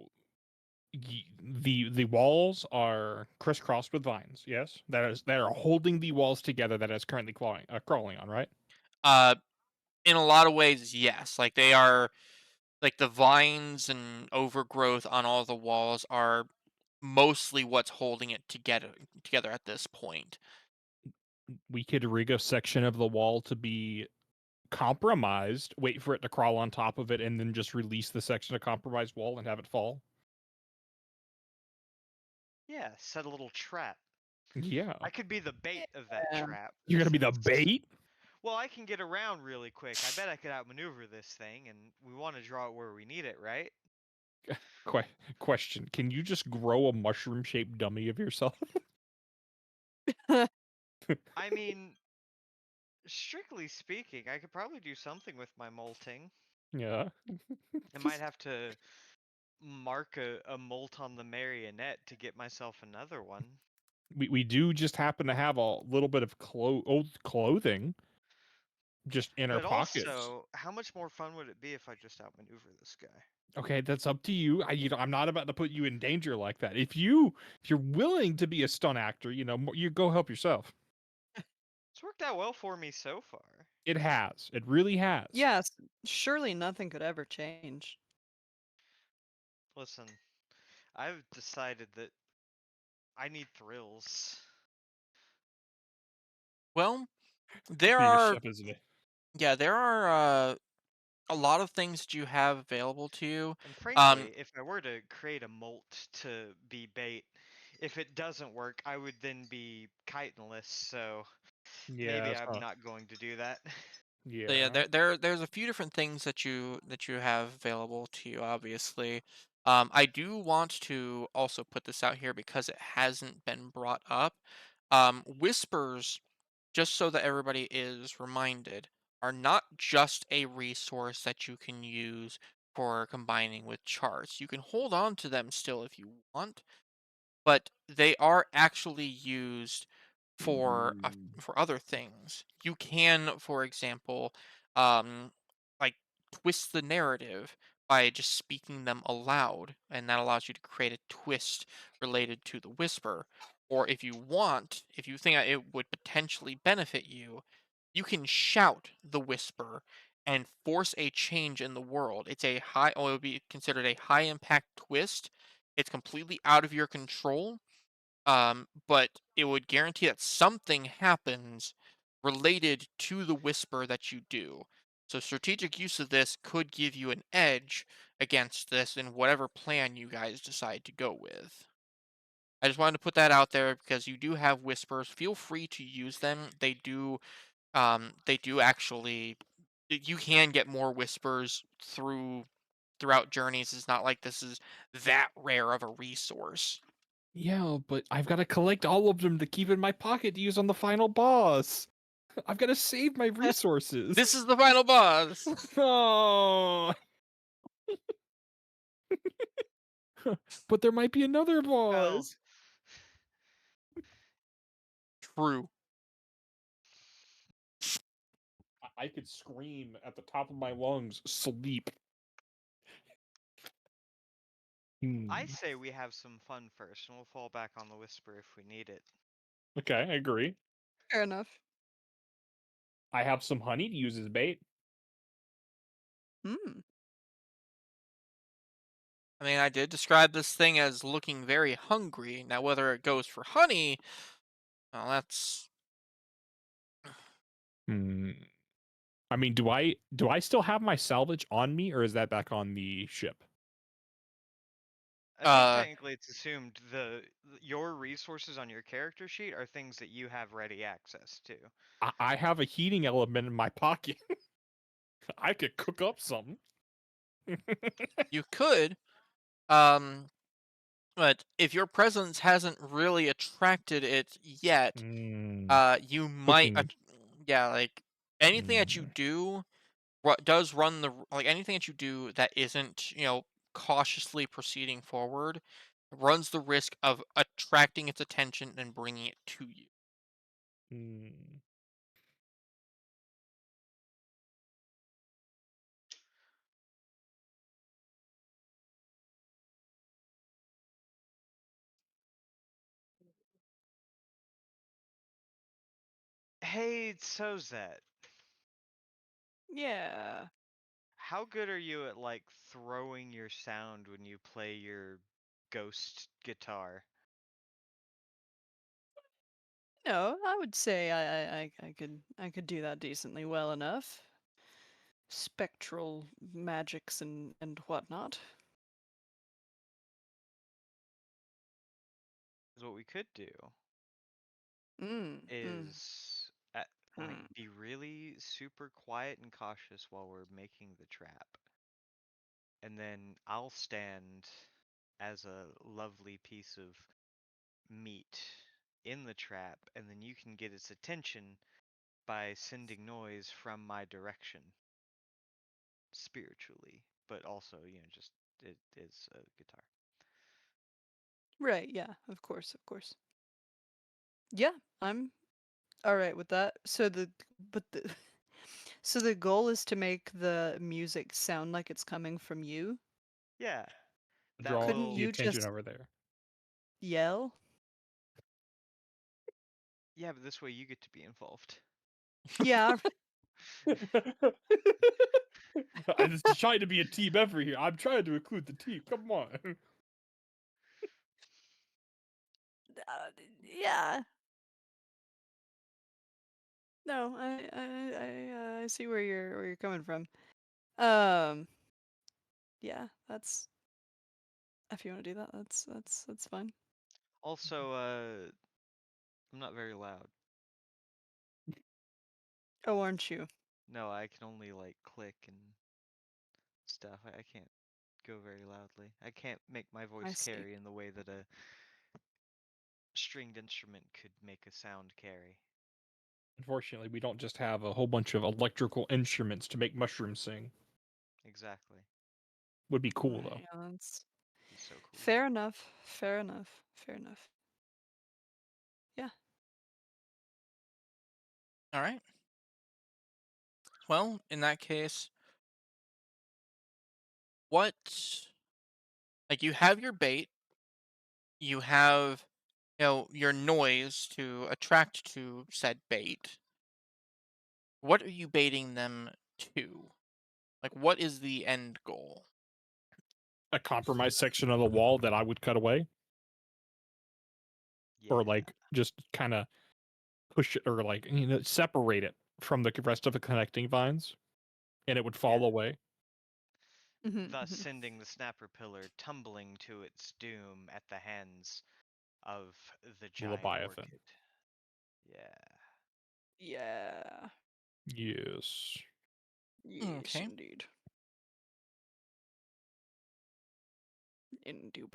the walls are crisscrossed with vines. Yes, that are holding the walls together that is currently crawling on. Right. Uh, in a lot of ways, yes. Like they are, like the vines and overgrowth on all the walls are mostly what's holding it together at this point. We could rig a section of the wall to be compromised, wait for it to crawl on top of it, and then just release the section of compromised wall and have it fall. Yeah, set a little trap. Yeah. I could be the bait of that Yeah. trap. You're gonna be the since- bait? Well, I can get around really quick. I bet I could outmaneuver this thing, and we want to draw it where we need it, right? Question. Can you just grow a mushroom shaped dummy of yourself? I mean, strictly speaking, I could probably do something with my molting. Yeah. I might have to mark a molt on the marionette to get myself another one. We do just happen to have a little bit of old clothing just in our But pockets. also, how much more fun would it be if I just outmaneuver this guy? Okay, that's up to you. I'm not about to put you in danger like that. If you're willing to be a stunt actor, you go help yourself. It's worked out well for me so far. It has. It really has. Yes, surely nothing could ever change. Listen, I've decided that I need thrills. Well, there Being a are chef, isn't it? there are a lot of things that you have available to you. And frankly, if I were to create a molt to be bait, if it doesn't work, I would then be chitinless, so Yeah, maybe that's I'm not going to do that. So yeah, yeah. there's a few different things that you have available to you. Obviously, I do want to also put this out here because it hasn't been brought up. Whispers, just so that everybody is reminded, are not just a resource that you can use for combining with charts. You can hold on to them still if you want, but they are actually used for other things. You can, for example, um, like twist the narrative by just speaking them aloud, and that allows you to create a twist related to the whisper. Or if you want, if you think that it would potentially benefit you, you can shout the whisper and force a change in the world. It's a high, or it would be considered a high impact twist. It's completely out of your control, but it would guarantee that something happens related to the whisper that you do. So strategic use of this could give you an edge against this in whatever plan you guys decide to go with. I just wanted to put that out there because you do have whispers. Feel free to use them. They do actually, you can get more whispers throughout journeys. It's not like this is that rare of a resource. Yeah, but I've got to collect all of them to keep in my pocket to use on the final boss. I've got to save my resources. This is the final boss. Oh. But there might be another Well, boss. True. I could scream at the top of my lungs, sleep. I say we have some fun first, and we'll fall back on the whisper if we need it. Okay, I agree. Fair enough. I have some honey to use as bait. Hmm. I mean, I did describe this thing as looking very hungry. Now, whether it goes for honey, well, that's Hmm. I mean, do I still have my salvage on me, or is that back on the ship? I think Uh, technically it's assumed your resources on your character sheet are things that you have ready access to. I have a heating element in my pocket. I could cook up something. you could, um, but if your presence hasn't really attracted it yet, Mm, you might, cooking. yeah, like anything that you Mm, do does run like anything that you do that isn't, cautiously proceeding forward, runs the risk of attracting its attention and bringing it to you. mm. Hey, Sozet, Yeah. how good are you at like throwing your sound when you play your ghost guitar? No, I would say I could do that decently well enough. Spectral magics and whatnot. Is what we could do Mm, mm, is like mm. be really super quiet and cautious while we're making the trap. And then I'll stand as a lovely piece of meat in the trap, and then you can get its attention by sending noise from my direction spiritually, but also, just it is a guitar. Right, yeah, of course, of course. Yeah, I'm all right with that. But the so the goal is to make the music sound like it's coming from you. Yeah, that Draw Couldn't the will. you attention just over there. yell? Yeah, but this way you get to be involved. Yeah. I'm just trying to be a team effort here. I'm trying to include the team. Come on. Uh, yeah. No, I see where you're coming from. Um, yeah, that's if you want to do that, that's fine. Also, I'm not very loud. Oh, aren't you? No, I can only like click and stuff. I can't go very loudly. I can't make my I voice see. carry in the way that a stringed instrument could make a sound carry. Unfortunately, we don't just have a whole bunch of electrical instruments to make mushrooms sing. Exactly. Would be cool though. Yeah, that's Be so cool. fair enough. Fair enough. Fair enough. Yeah. All right. Well, in that case, what like you have your bait, you have your noise to attract to said bait. What are you baiting them to? Like what is the end goal? A compromised section of the wall that I would cut away, or Yeah. like just kind of push it, or like separate it from the rest of the connecting vines, and it would Yeah. fall away. Thus Mm-hmm. sending the snapper pillar tumbling to its doom at the hands of the giant Leviathan. orchid. Yeah. Yeah. Yes. Yes, Okay. indeed.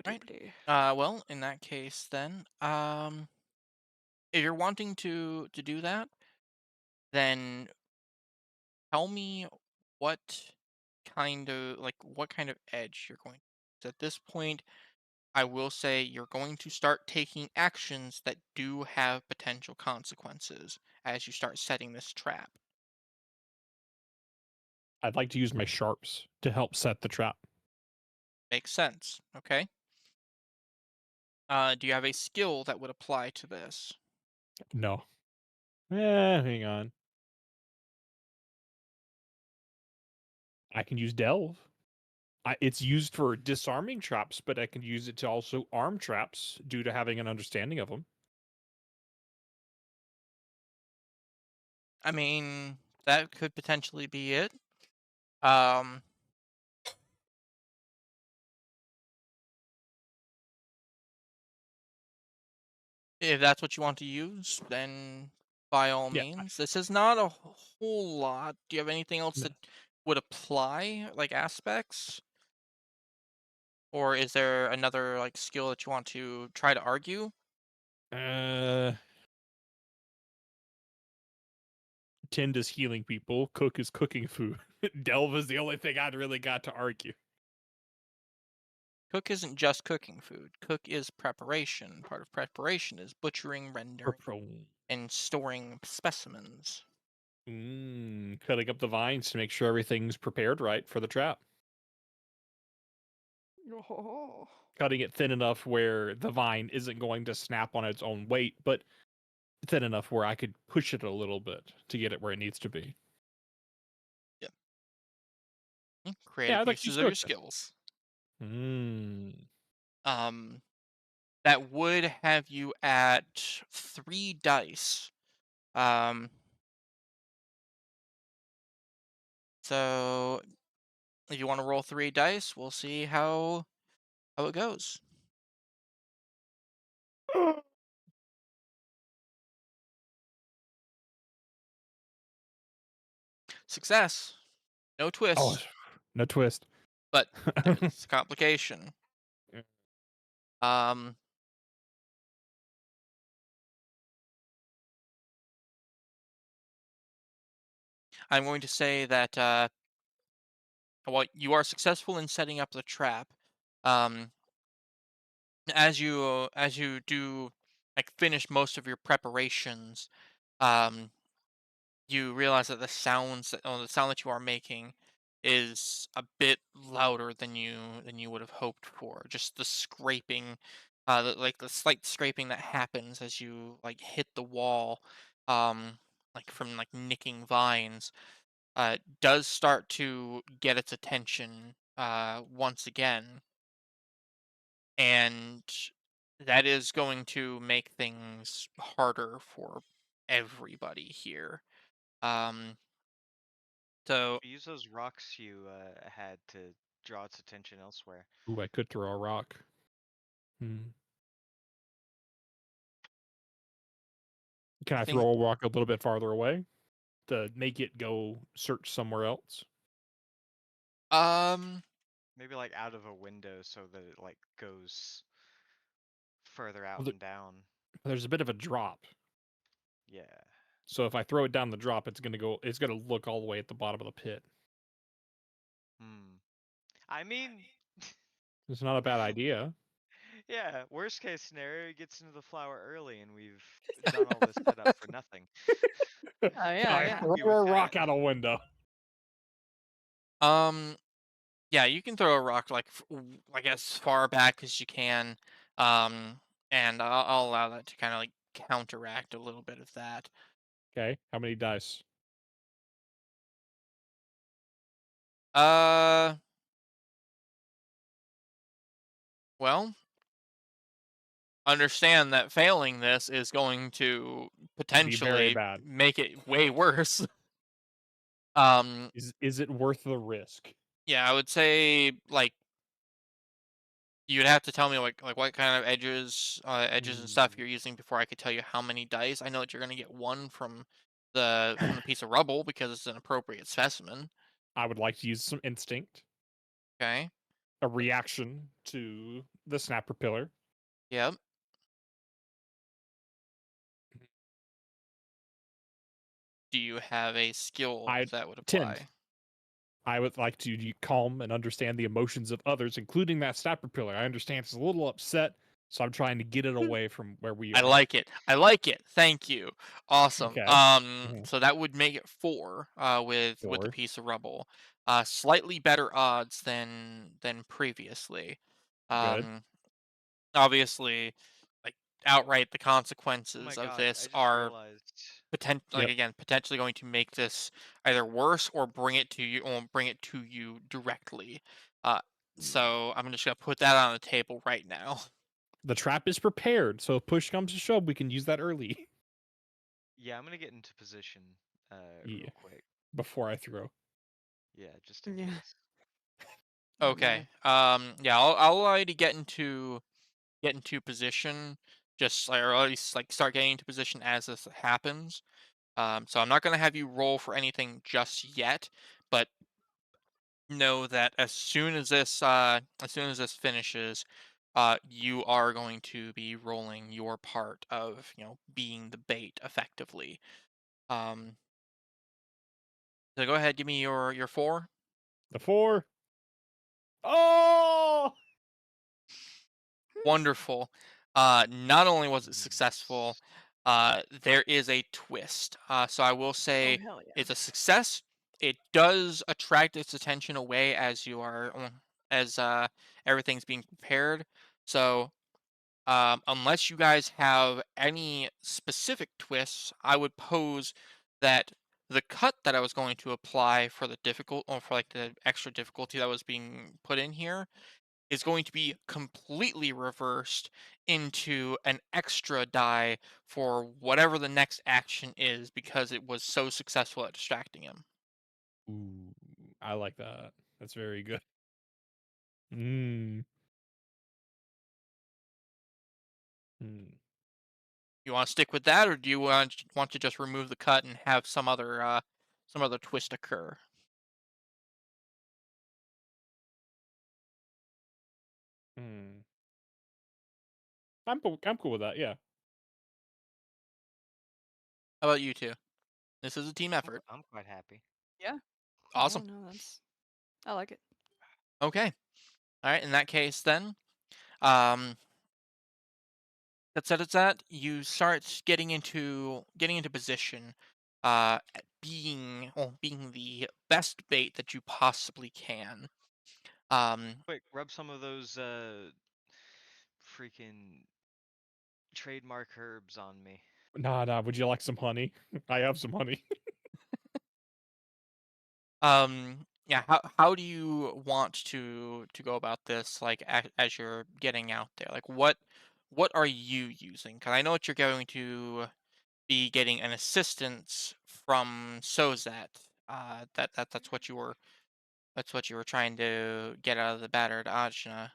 Right. Indubitably. Well, in that case then, if you're wanting to do that, then tell me what what kind of edge you're going to. At this point, I will say you're going to start taking actions that do have potential consequences as you start setting this trap. I'd like to use my sharps to help set the trap. Makes sense. Okay. Do you have a skill that would apply to this? No. Hang on. I can use delve. It's used for disarming traps, but I can use it to also arm traps due to having an understanding of them. I mean, that could potentially be it. Um, If that's what you want to use, then by all Yeah. means. This is not a whole lot. Do you have anything else No. that would apply, like aspects? Or is there another like skill that you want to try to argue? Uh, Tend is healing people. Cook is cooking food. Delve is the only thing I'd really got to argue. Cook isn't just cooking food. Cook is preparation. Part of preparation is butchering, rendering, and storing specimens. Cutting up the vines to make sure everything's prepared right for the trap. Oh. Cutting it thin enough where the vine isn't going to snap on its own weight, but thin enough where I could push it a little bit to get it where it needs to be. Yep. Yeah, Creative I'd like to use uses of your cook then. skills. Mm. Um, that would have you at 3 dice. Um, so if you want to roll 3 dice, we'll see how it goes. Success. No Oh, twist, no twist. but there's a complication. Um, I'm going to say that while you are successful in setting up the trap, um, as you do like finish most of your preparations, um, you realize that the sound that you are making is a bit louder than you would have hoped for. Just the scraping, like the slight scraping that happens as you like hit the wall, like from like nicking vines, does start to get its attention once again, and that is going to make things harder for everybody here. Um, so Use those rocks you had to draw its attention elsewhere. Ooh, I could throw a rock. Hmm. Can I I think throw a rock a little bit farther away to make it go search somewhere else? um Maybe like out of a window so that it like goes further out Well, and down. there's a bit of a drop. Yeah. So if I throw it down the drop, it's gonna look all the way at the bottom of the pit. Hmm. I mean, It's not a bad idea. yeah, worst case scenario, it gets into the flower early and we've done all this setup for nothing. Oh, Can yeah, I yeah. Happy throw with a that. rock out a window? um yeah, you can throw a rock like like as far back as you can, um and I'll allow that to kind of like counteract a little bit of that. Okay, how many dice? uh well, understand that failing this is going to Be very potentially bad. make it way worse. um Is it worth the risk? yeah, I would say like you'd have to tell me like what kind of edges and stuff Mm, you're using before I could tell you how many dice. I know that you're gonna get one from the piece of rubble because it's an appropriate specimen. I would like to use some instinct, Okay. a reaction to the snapper pillar. Yep. Do you have a skill I that would tend. apply? I would like to calm and understand the emotions of others, including that snapper pillar. I understand it's a little upset, so I'm trying to get it away from where we I are. like it. I like it. Thank you. Awesome. Okay. So that would make it 4 with the Sure. piece of rubble. Slightly better odds than previously. Good. Um Obviously, like outright the Oh my consequences of god, this I just are realized. Yep. potentially going to make this either worse or bring it to you directly. Uh, so I'm just gonna put that on the table right now. The trap is prepared, so if push comes to shove, we can use that early. Yeah, I'm gonna get into position Yeah. real quick. Before I throw. Yeah, just in Yeah. case. Oh, no. Okay. Yeah, I'll allow you to get into position. just or at least like start getting into position as this happens. So I'm not gonna have you roll for anything just yet, but know that as soon as this finishes, you are going to be rolling your part of being the bait effectively. Um, so go ahead, give me your 4. The 4. Oh! Wonderful. Not only was it successful, there is a twist. So I will Oh say hell yeah. it's a success. It does attract its attention away as you are as everything's being prepared. So unless you guys have any specific twists, I would pose that the cut that I was going to apply for the difficult or for like the extra difficulty that was being put in here is going to be completely reversed into an extra die for whatever the next action is because it was so successful at distracting him. Ooh, I like that. That's very good. Mm. Mm. You want to stick with that, or do you want to just remove the cut and have some other twist occur? Mm. I'm cool with that. Yeah. How about you two? This is a team effort. I'm quite happy. Yeah. Yeah, Awesome. no, that's I like it. Okay. All right. In that case, then, um, that's that. You start getting into position, at being the best bait that you possibly can. Quick, rub some of those freaking trademark herbs on me. Nah. Would you like some honey? I have some honey. Yeah. How do you want to go about this? Like as you're getting out there, like what are you using? Because I know what you're going to be getting an assistance from Sozat. That's what you were trying to get out of the battered Ajna.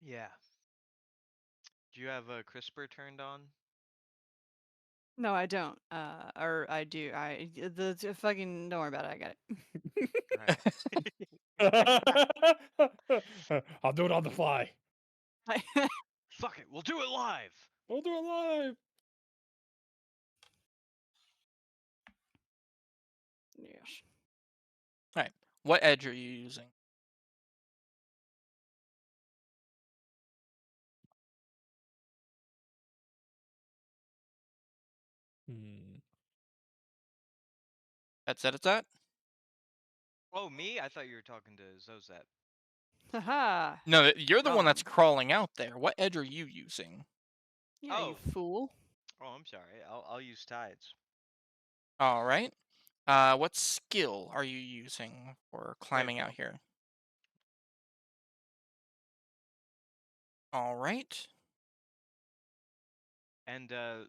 Yeah. Do you have a CRISPR turned on? No, I don't. Or I do. Fucking don't worry about it. I got Right. I'll do it on the fly. it. Fuck it, we'll do it live. We'll do it live. Yes. All right. What edge are you using? Hmm. It's that. Oh, me? I thought you were talking to Zozet. Haha. No, you're the one that's Um. crawling out there. What edge are you using? Yeah, you Oh. fool. Oh, I'm sorry. I'll use tides. All right. What skill are you using for climbing out Waveform. here? All right. And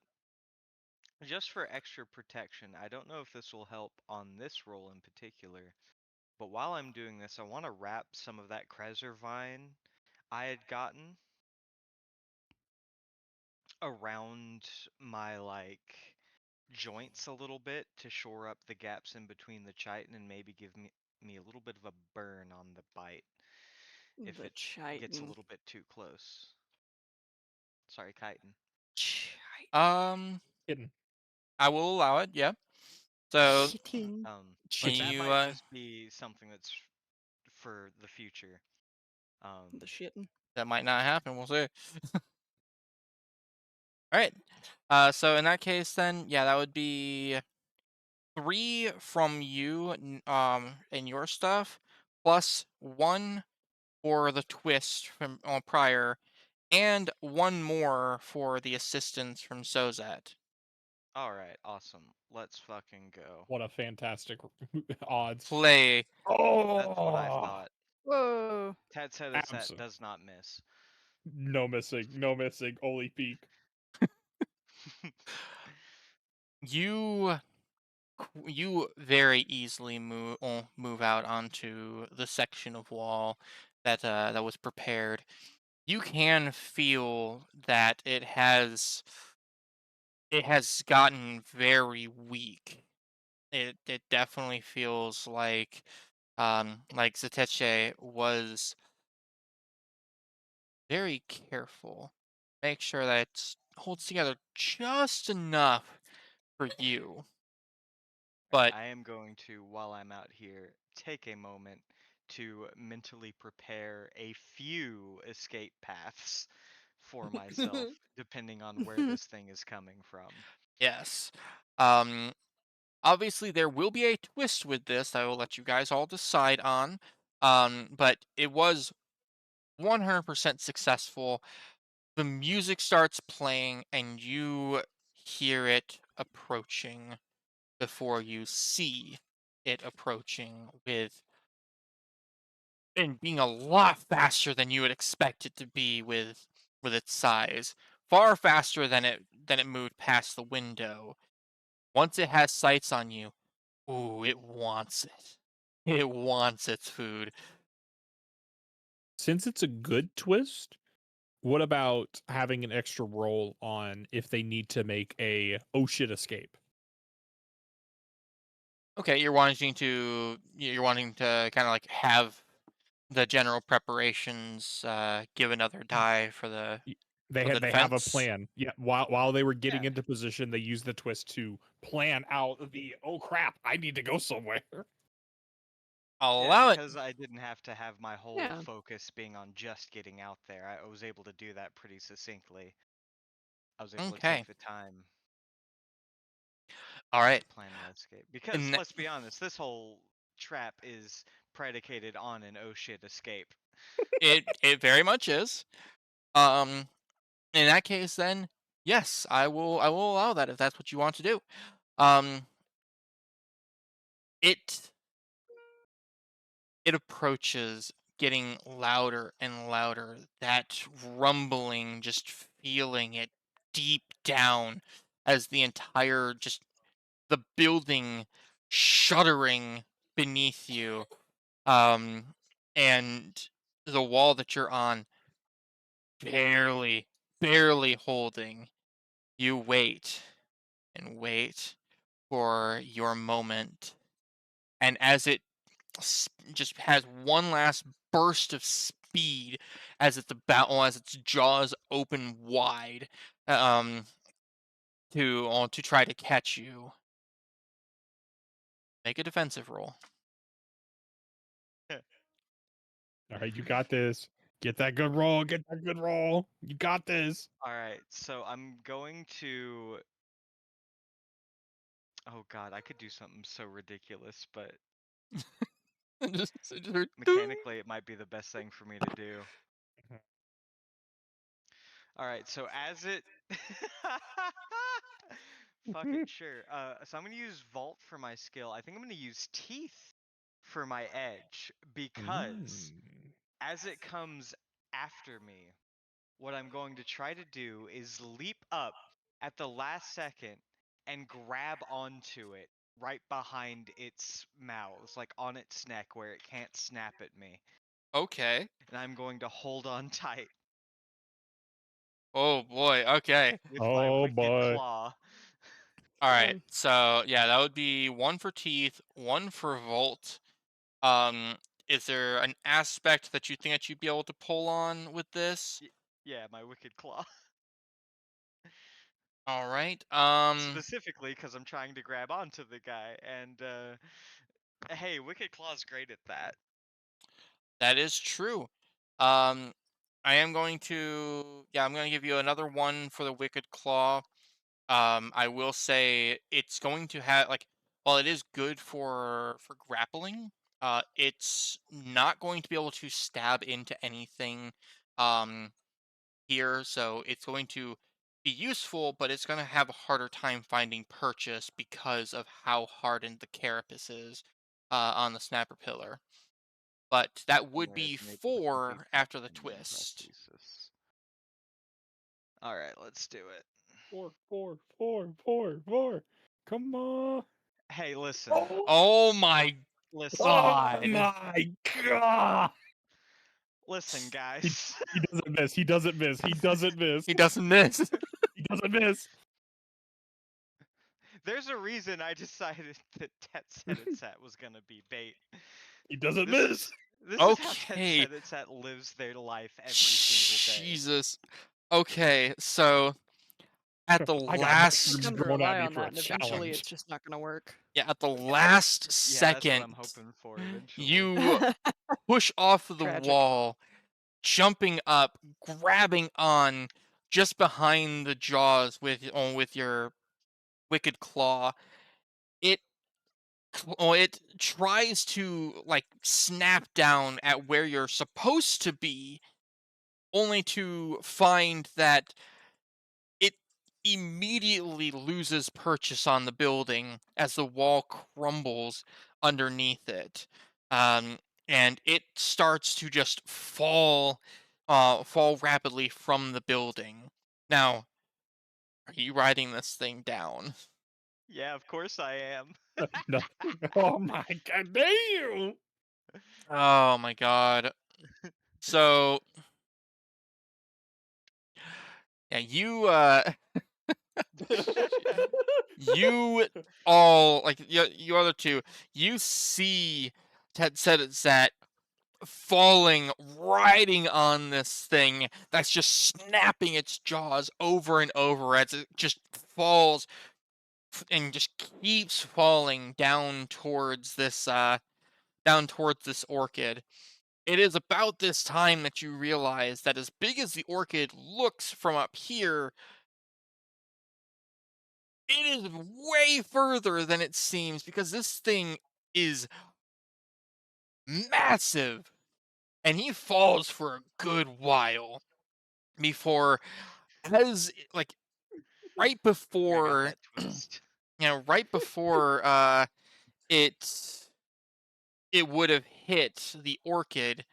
just for extra protection, I don't know if this will help on this roll in particular, but while I'm doing this, I want to wrap some of that Krezer vine I had gotten around my joints a little bit to shore up the gaps in between the chitin and maybe give me a little bit of a burn on the bite if The it gets a chitin. little bit too close. Sorry, chitin. Chitin. Um, Hidden. I will allow it. Yeah. So Chitin. when But that you might just be something that's for the future. The shitting. that might not happen. We'll see. All right. So in that case, then yeah, that would be 3 from you, and your stuff, plus 1 for the twist from prior, and 1 more for the assistance from Sozat. All right, awesome. Let's fucking go. What a fantastic odds. Play. That's what I Oh, thought. Whoa. Tat said a set absolutely. does not miss. No missing. No missing. Holy peak. You you very easily move out onto the section of wall that was prepared. you can feel that it has gotten very weak. It definitely feels like Zateche was very careful. Make sure that it holds together just enough for you. Right, But I am going to, while I'm out here, take a moment to mentally prepare a few escape paths for myself, depending on where this thing is coming from. yes. Um Obviously there will be a twist with this. I will let you guys all decide on. But it was 100% successful. The music starts playing and you hear it approaching before you see it approaching with and being a lot faster than you would expect it to be with its size. Far faster than it moved past the window. Once it has sights on you, ooh, it wants it. It wants its food. Since it's a good twist, what about having an extra roll on if they need to make a oh shit escape? Okay, you're wanting to kind of like have the general preparations give another die for the Y- for the they have a defense. plan. Yeah, while they were getting Yeah. into position, they used the twist to plan out the oh crap, I need to go somewhere. I'll Yeah, allow it. because I didn't have to have my whole Yeah. focus being on just getting out there. I was able to do that pretty succinctly. I was able to take Okay. the time All right. to plan my escape. Because And let's be honest, this whole trap is predicated on an oh shit escape. it very much is. Um in that case then, yes, I will allow that if that's what you want to do. Um it it approaches getting louder and louder, that rumbling, just feeling it deep down as the entire just the building shuddering beneath you. Um and the wall that you're on barely barely holding. You wait and wait for your moment. And as it just has one last burst of speed as it's about as its jaws open wide um to try to catch you. Make a defensive roll. All right, you got this. Get that good roll. Get that good roll. You got this. Alright, so I'm going to. Oh god, I could do something so ridiculous, but Just heard ding. mechanically it might be the best thing for me to do. Alright, so as it. Fuck it, sure. So I'm gonna use Vault for my skill. I think I'm gonna use Teeth for my edge because Mm. as it comes after me, what I'm going to try to do is leap up at the last second and grab onto it right behind its mouth, like on its neck where it can't snap at me. Okay. And I'm going to hold on tight Oh boy. Okay. with my Oh wicked boy. claw. All right. Fun. So yeah, that would be one for teeth, one for Volt. Um, is there an aspect that you think that you'd be able to pull on with this? Yeah, my wicked claw. All right. Specifically because I'm trying to grab onto the guy, and hey, wicked claw's great at that. That is true. Um, I am going to, yeah, I'm going to give you another one for the Wicked Claw. I will say it's going to have like, while it is good for grappling, it's not going to be able to stab into anything, um, here. So it's going to be useful, but it's going to have a harder time finding purchase because of how hardened the carapace is, on the snapper pillar. But that would Somewhere be is unable to complete 4 after the in twist. prosthesis. All right, let's do it. Four. Come on. Hey, listen, Oh, Oh my listen. oh god. my god. Listen, guys. He doesn't miss. He doesn't miss. He doesn't miss. He doesn't miss. He doesn't miss. There's a reason I decided that Tet Set It Set was gonna be bait. He doesn't This miss. is this is how Tet Okay. Set It Set lives their life every single day. Jesus. Okay, so at the I got last mushrooms Come to growing at rely me on for that, a and eventually challenge. it's just not gonna work. yeah, at the last Yeah, that's what second, I'm hoping for eventually. you push off the Tragic. wall, jumping up, grabbing on just behind the jaws with your wicked claw. It it tries to like snap down at where you're supposed to be, only to find that it immediately loses purchase on the building as the wall crumbles underneath it. Um, and it starts to just fall rapidly from the building. Now, are you riding this thing down? Yeah, of course I am. No. Oh my god, damn! Oh my god. So, yeah, you all like you other two, you see Ted said it's that falling, riding on this thing that's just snapping its jaws over and over as it just falls and just keeps falling down towards this orchid. It is about this time that you realize that as big as the orchid looks from up here, it is way further than it seems because this thing is massive and he falls for a good while before as like right I got before that twist. right before it it would have hit the orchid,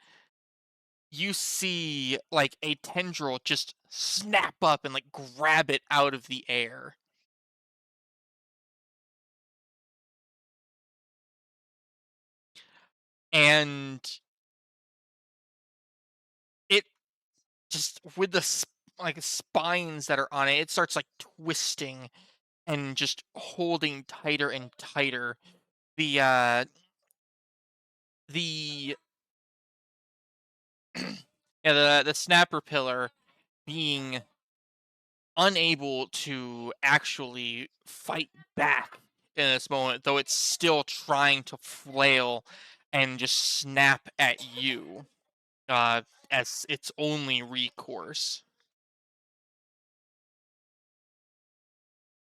you see like a tendril just snap up and like grab it out of the air. And it just with the like spines that are on it, it starts like twisting and just holding tighter and tighter. The yeah, the snapper pillar being unable to actually fight back in this moment, though it's still trying to flail and just snap at you uh, as its only recourse.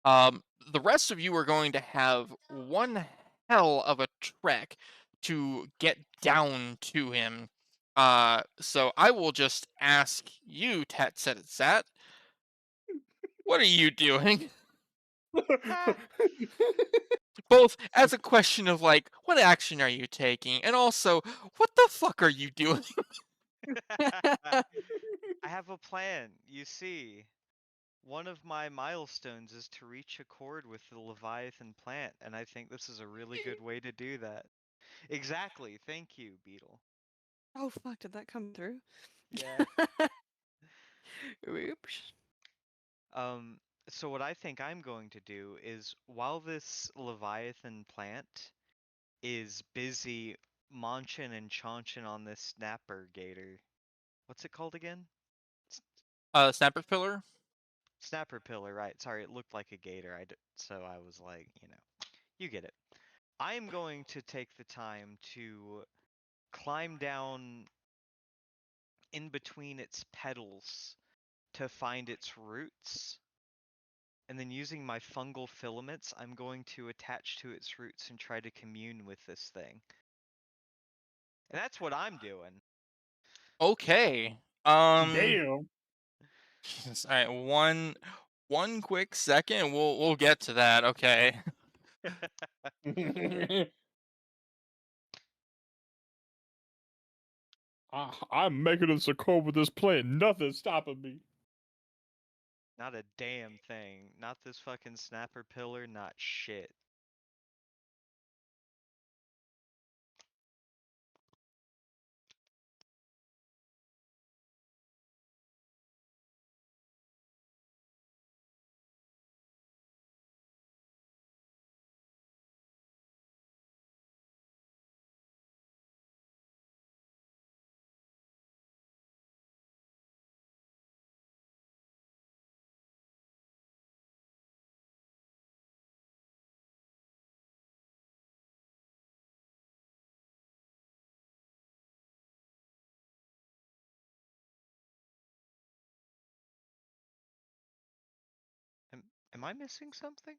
The rest of you are going to have one hell of a trek to get down to him. So I will just ask you, Tat Set Sat, what are you doing? Both as a question of like, what action are you taking, and also, what the fuck are you doing? I have a plan. You see, one of my milestones is to reach accord with the Leviathan plant, and I think this is a really good way to do that. Exactly. Thank you, Beetle. Oh fuck, did that come through? Yeah. Oops. Um, so what I think I'm going to do is while this Leviathan plant is busy munching and chaunching on this snapper gator. What's it called again? Snapper pillar. Snapper pillar, right. Sorry, it looked like a gator. So I was like, you get it. I am going to take the time to climb down in between its petals to find its roots. And then using my fungal filaments, I'm going to attach to its roots and try to commune with this thing. And that's what I'm doing. Okay. Damn. Jesus, all right. One quick second. We'll get to that. Okay. I'm making a accord with this plant. Nothing's stopping me. Not a damn thing. Not this fucking snapper pillar, not shit. Am I missing something?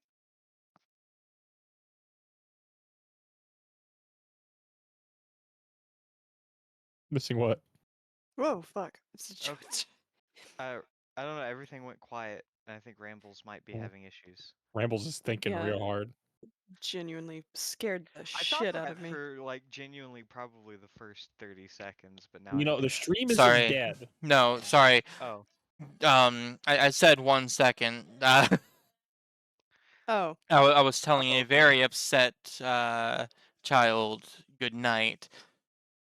Missing what? Whoa, fuck. Okay. I don't know. Everything went quiet, and I think Rambles might be Oh. having issues. Rambles is thinking Yeah. real hard. Genuinely scared the I thought shit out that of me. for like genuinely probably the first 30 seconds, but now You I know, think the stream isn't Sorry. dead. No, sorry. oh. I said 1 second. Oh, I was telling Oh, a okay. very upset child good night.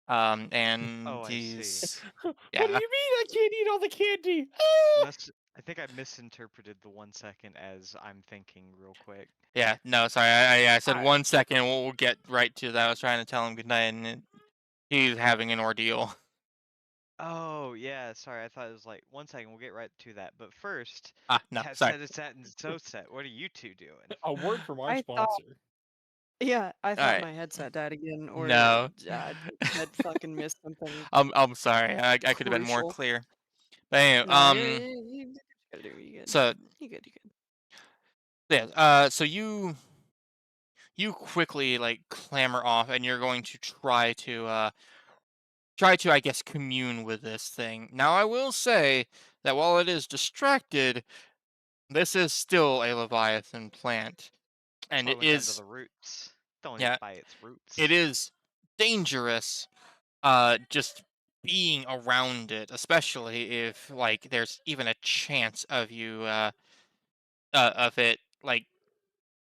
And Oh, I see. he's What do yeah. you mean I can't eat all the candy? I think I misinterpreted the 1 second as I'm thinking real quick. Yeah, no, sorry. I said Alright. 1 second. We'll get right to that. I was trying to tell him good night, and he's having an ordeal. Oh, yeah, sorry. I thought it was like 1 second. We'll get right to that. But first, Ah, no, Tat sorry. Set is Sat and So Set. What are you two doing? A word from our I thought, sponsor. yeah, I All thought right. my headset died again, or No. had fucking missed something I'm sorry. I could have been more crucial. clear. But anyway, No, you did what you gotta do. You good. so You good. You good. yeah, so you quickly like clamber off, and you're going to try to, I guess, commune with this thing. Now, I will say that while it is distracted, this is still a Leviathan plant, and Oh, it look under is, the roots. Don't eat yeah, by its it roots. is dangerous. Just being around it, especially if like there's even a chance of you, of it like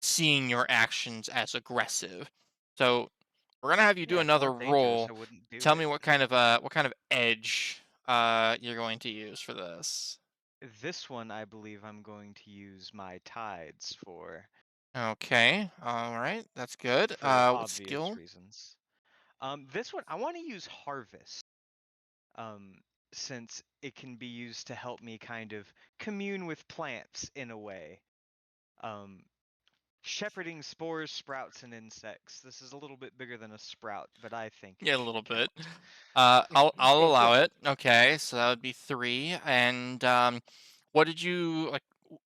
seeing your actions as aggressive. So we're gonna have you do Yeah, if it another weren't dangerous, roll. I wouldn't do Tell me it. what kind of edge you're going to use for this. This one, I believe I'm going to use my tides Okay, all right, that's good. for What obvious skill? reasons. This one I want to use harvest. Um, since it can be used to help me kind of commune with plants in a way. Um, shepherding spores, sprouts, and insects. This is a little bit bigger than a sprout, but I think it Yeah, a should little bit. count. I'll allow it. Okay, so that would be 3. And what did you like?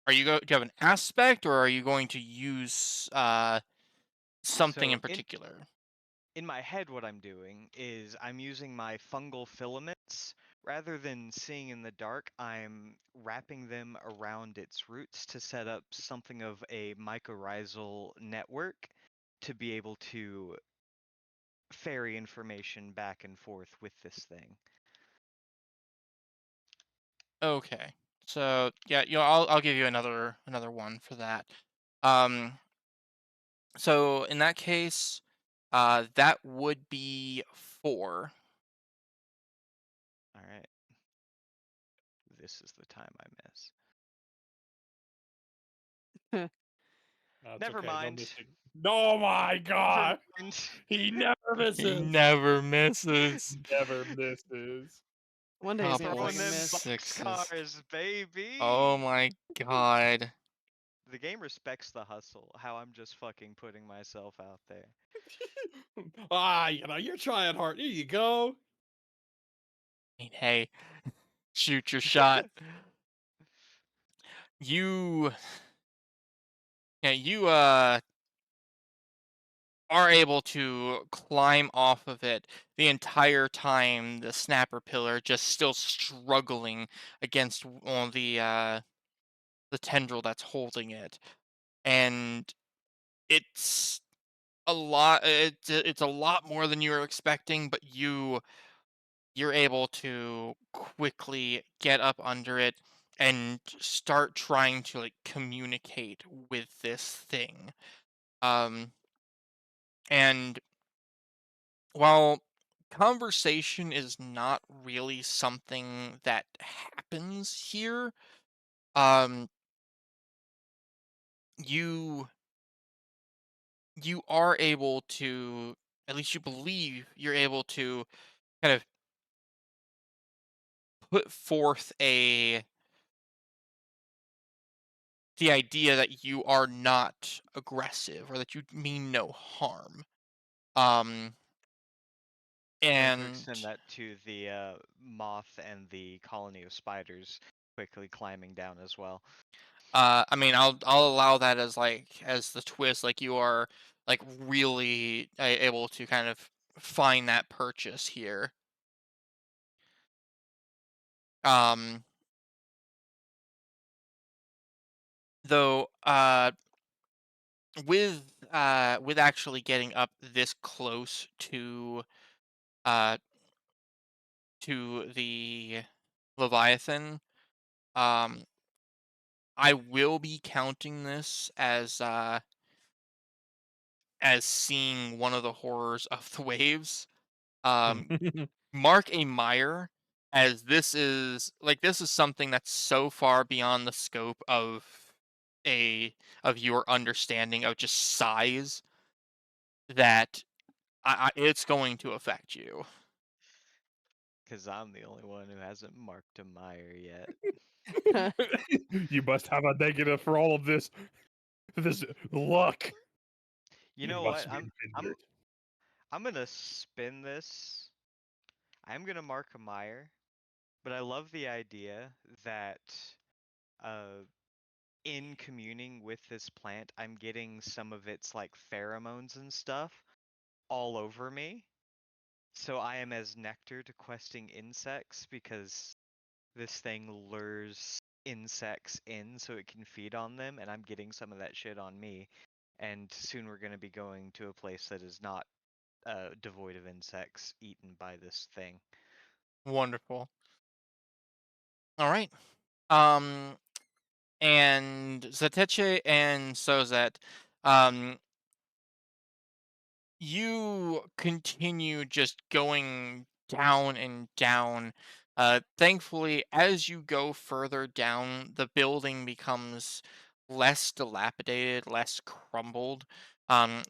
Are you do you have an aspect, or are you going to use something So in particular? in my head, what I'm doing is I'm using my fungal filaments. Rather than seeing in the dark, I'm wrapping them around its roots to set up something of a mycorrhizal network to be able to ferry information back and forth with this thing. Okay. So yeah, I'll give you another one for that. Um, so in that case, that would be 4. All right. This is the time I miss. That's Never okay. No mind. missing. Oh my Never god! mind. He never He misses. never misses. Never misses. One day he's gonna Couple Throwing fucking them miss. sixes. boxcars, baby. Oh my god. The game respects the hustle. How I'm just fucking putting myself out there. You're trying hard. Here you go. I mean, hey, shoot your shot. You, yeah, you are able to climb off of it the entire time. The snapper pillar just still struggling against on the tendril that's holding it, and it's a lot. It's a lot more than you were expecting, but you're able to quickly get up under it and start trying to like communicate with this thing. Um, and while conversation is not really something that happens here, um, you you are able to, at least you believe you're able to kind of put forth the idea that you are not aggressive or that you mean no harm. Um, Going to extend and that to the moth and the colony of spiders quickly climbing down as well. I mean, I'll allow that as as the twist. Like you are really able to kind of find that purchase here. Um, though, with actually getting up this close uh to the Leviathan, um, I will be counting this as seeing one of the horrors of the waves. Um, Mark a mire, as this is something that's so far beyond the scope a of your understanding of just size that it's going to affect you. Because I'm the only one who hasn't marked a mire yet. You must have a negative for all of this luck. You You know what? must be I'm injured. I'm gonna spin this. I'm gonna mark a mire, but I love the idea that uh in communing with this plant, I'm getting some of its like pheromones and stuff all over me. So I am as nectar to questing insects because this thing lures insects in so it can feed on them, and I'm getting some of that shit on me. And soon we're going to be going to a place that is not devoid of insects eaten by this thing. Wonderful. All right. Um, and Zateche and Sozet, um, you continue just going down and down. Thankfully, as you go further down, the building becomes less dilapidated, less crumbled.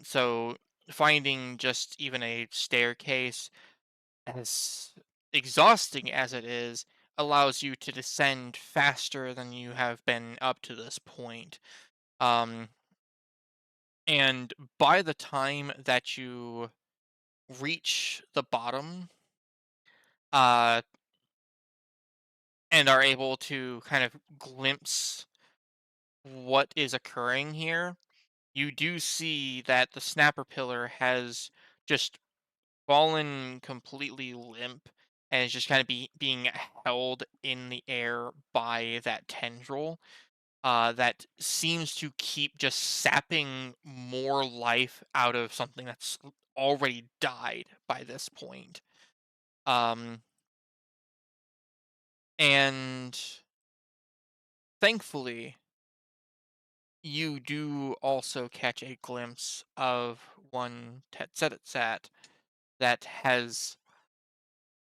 So finding just even a staircase, as exhausting as it is, allows you to descend faster than you have been up to this point. Um, and by the time that you reach the bottom, uh, and are able to kind of glimpse what is occurring here, you do see that the snapper pillar has just fallen completely limp and is just kind of being held in the air by that tendril that seems to keep just sapping more life out of something that's already died by this point. Um, and thankfully, you do also catch a glimpse of one Tetzetsat that has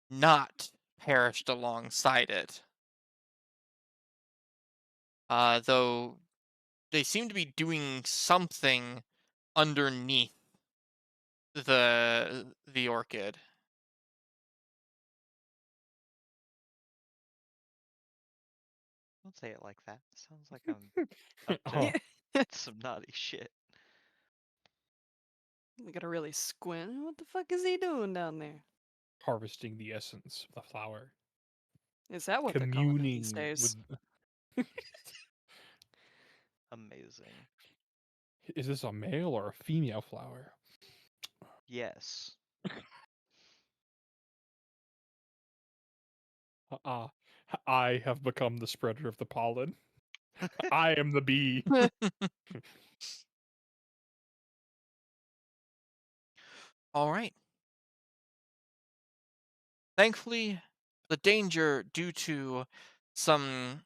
not perished alongside it. Though they seem to be doing something underneath the orchid. Don't say it like that. Sounds like I'm up Oh, to Yeah. some naughty shit. We gotta really squint. What the fuck is he doing down there? harvesting the essence of the flower, Is that what they're calling it these communing with. days? Amazing. Is this a male or a female flower? Yes. Uh, I have become the spreader of the pollen. I am the bee. All right. Thankfully, the danger due to some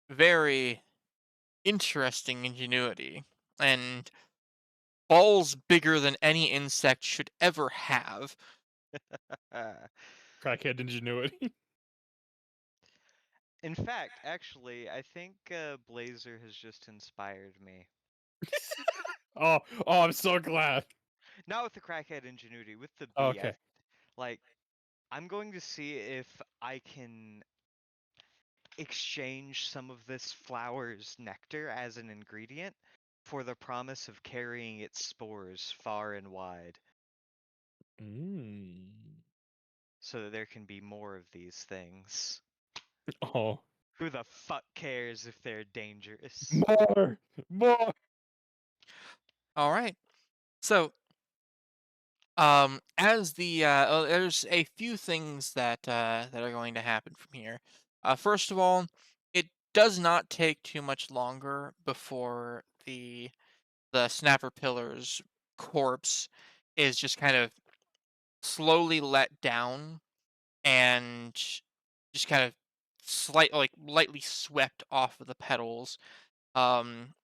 very interesting ingenuity and balls bigger than any insect should ever have. Crackhead ingenuity. In fact, actually, I think Blazer has just inspired me. Oh, I'm so glad. Not with the crackhead ingenuity, with the bee. Okay. Like I'm going to see if I can exchange some of this flower's nectar as an ingredient for the promise of carrying its spores far and wide Mm. so that there can be more of these things. Oh. Who the fuck cares if they're dangerous? More. All right. So, as there's a few things that are going to happen from here. First of all, it does not take too much longer before the snapper pillar's corpse is just kind of slowly let down and just kind of lightly swept off of the petals. Um,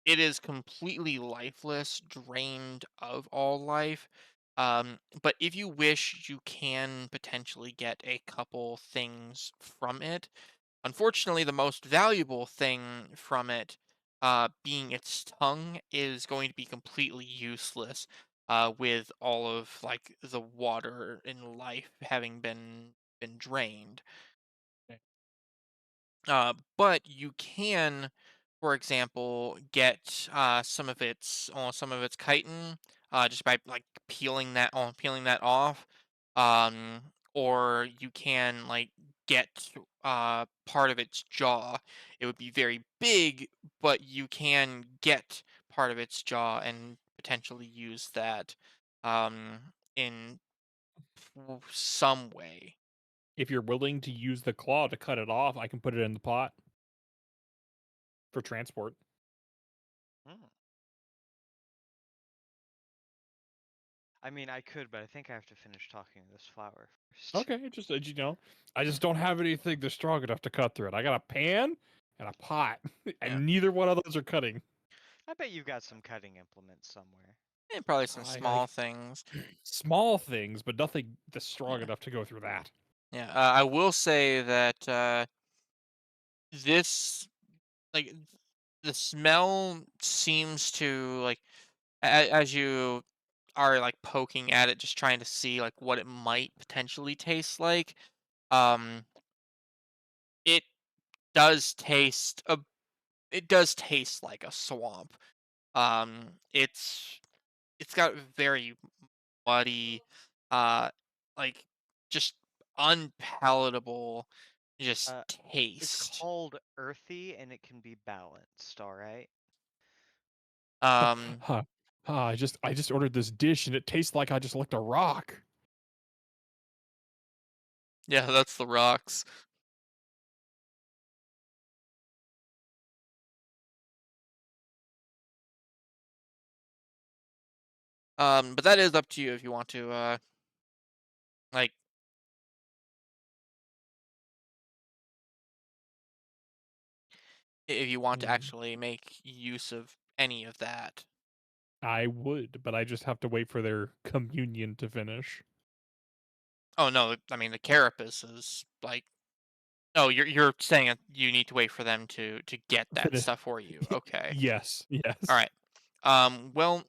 it is completely lifeless, drained of all life. But if you wish, you can potentially get a couple things from it. Unfortunately, the most valuable thing from it, being its tongue, is going to be completely useless. With all of like the water and life having been drained. But you can, for example, get some of its chitin, just by like peeling that off. Or you can like get part of its jaw. It would be very big, but you can get part of its jaw and potentially use that in some way. If you're willing to use the claw to cut it off, I can put it in the pot for transport. Hmm. I mean, I could, but I think I have to finish talking to this flower first. Okay, just I just don't have anything that's strong enough to cut through it. I got a pan and a pot, Yeah, and neither one of those are cutting. I bet you've got some cutting implements somewhere. and probably some I small things. small things, but nothing that's strong Yeah. enough to go through that. Yeah, I will say that this like the smell seems to like as you are like poking at it, just trying to see like what it might potentially taste like. Um, it does taste a it does taste like a swamp. It's got very muddy, uh, like just unpalatable, just Uh, it's taste. called earthy, and it can be balanced. All right. Um, Huh. I just ordered this dish and it tastes like I just licked a rock. yeah, that's the rocks. But that is up to you if you want to, like, if you want to Mm, actually make use of any of that. I would, but I just have to wait for their communion to finish. Oh no, I mean the carapace is like. Oh, you're saying that you need to wait for them to get that Finish. stuff for you. Okay. Yes, All yes. right. Well,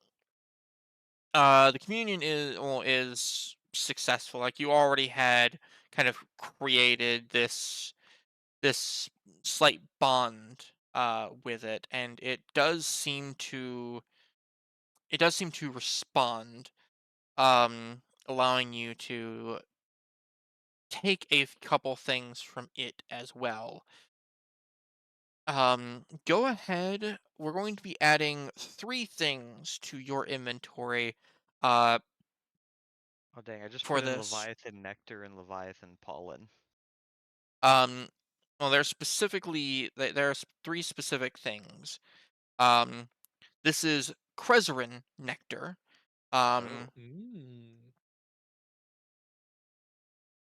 the communion is successful. Like you already had kind of created this slight bond with it, and it does seem to respond, allowing you to take couple things from it as well. Go ahead. We're going to be adding three things to your inventory uh Oh dang! I just for put in this. Leviathan nectar and Leviathan pollen. Um, well, there's three specific things. Um, this is Crezerin nectar. Oh, Um, Mm.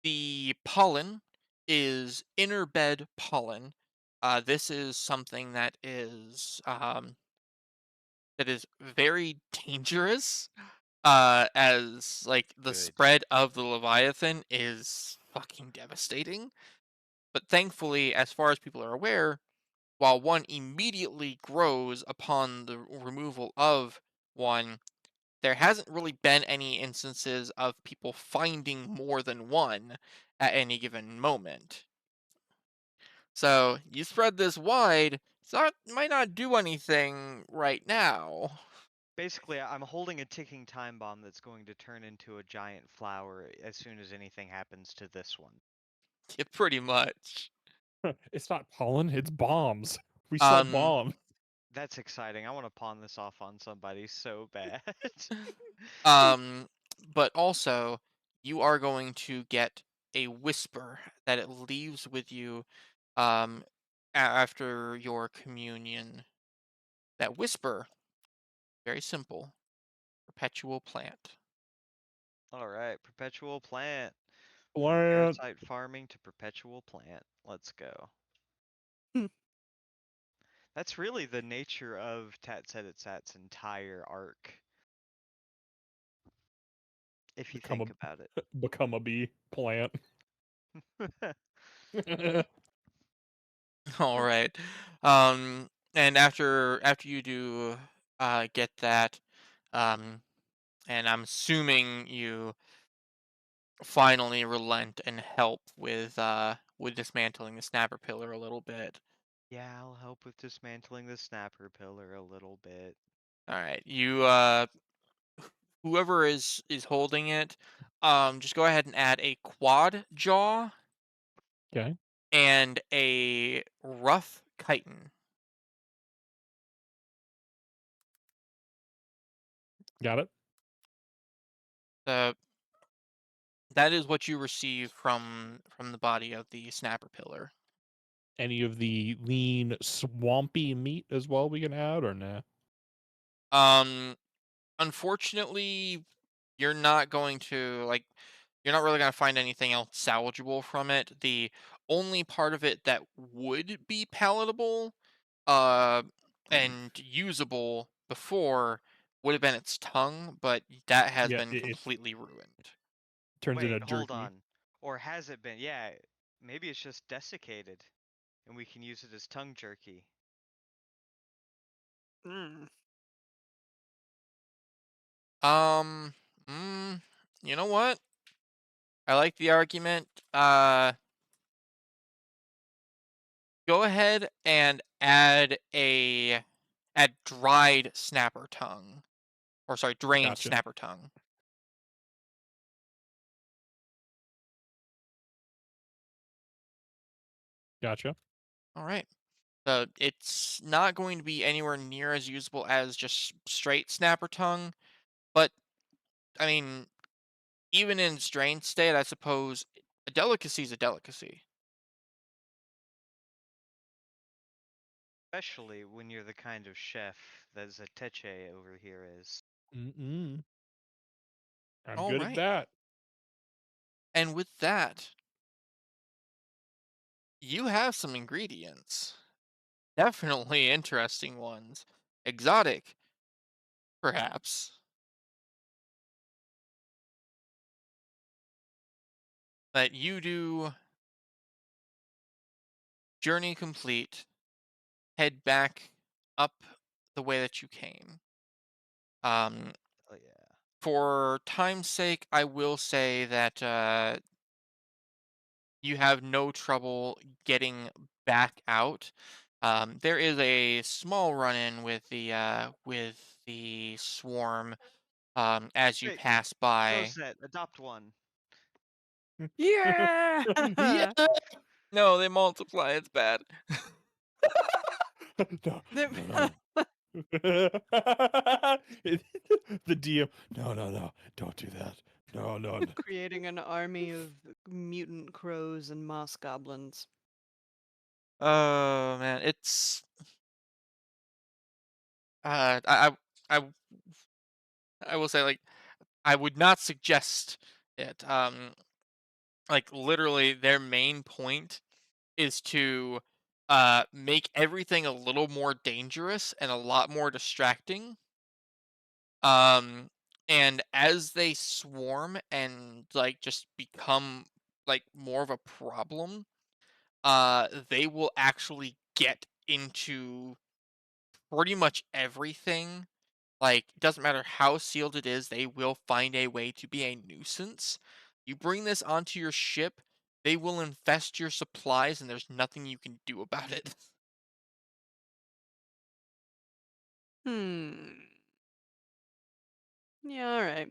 the pollen is inner bed pollen. This is something that is very dangerous. As like the good. spread of the Leviathan is fucking devastating. But thankfully, as far as people are aware, while one immediately grows upon the removal of one, there hasn't really been any instances of people finding more than one at any given moment. So you spread this wide, so it might not do anything right now. Basically, I'm holding a ticking time bomb that's going to turn into a giant flower as soon as anything happens to this one. Yeah, pretty much. It's not pollen, it's bombs. We sell Um, bombs. That's exciting. I want to pawn this off on somebody so bad. um, but also you are going to get a whisper that it leaves with you, after your communion. That whisper, very simple, perpetual plant. All right, perpetual plant. From Plant. parasite farming to perpetual plant. Let's go. Hmm. That's really the nature of Tat's entire arc, if you Become think about it. become a bee. Plant. All right. And after you do get that, um, and I'm assuming you finally relent and help with dismantling the snapper pillar a little bit. Yeah, I'll help with dismantling the snapper pillar a little bit. All right. You whoever is holding it, just go ahead and add a quad jaw Okay, and a rough chitin. got it. The That is what you receive from the body of the snapper pillar. Any of the lean, swampy meat as well we can add, or nah? Um, Unfortunately, you're not going to you're not really going to find anything else salvageable from it. The only part of it that would be palatable uh and usable before would have been its tongue, but that has Yeah, been it completely ruined. turns into Wait, hold jerky. on. Or has it been? Yeah, maybe it's just desiccated, and we can use it as tongue jerky. Mm. Um, mm, you know what? I like the argument. Go ahead and add dried snapper tongue, or sorry, drained Gotcha, snapper tongue. gotcha. All right. It's not going to be anywhere near as usable as just straight snapper tongue, but I mean, even in strained state, I suppose a delicacy is a delicacy. Especially when you're the kind of chef that Zateche over here is. Mm-mm. I'm All good at right. that. And with that, you have some ingredients. Definitely interesting ones. Exotic, perhaps. But you do journey complete, head back up the way that you came. Um, Oh yeah. for time's sake, I will say that you have no trouble getting back out. There is a small run-in with the swarm as you Wait, pass by. Rosette, adopt one. Yeah. Yeah. No, they multiply. It's bad. No, no, no, no. The DM. No, no, no. Don't do that. No, no, no. Creating an army of mutant crows and moss goblins. Oh man, it's uh, I I I I will say I would not suggest it. Literally, their main point is to make everything a little more dangerous and a lot more distracting. Um, and as they swarm and just become more of a problem, they will actually get into pretty much everything. Like, it doesn't matter how sealed it is, they will find a way to be a nuisance. You bring this onto your ship, they will infest your supplies, and there's nothing you can do about it. Hmm. Yeah, all right.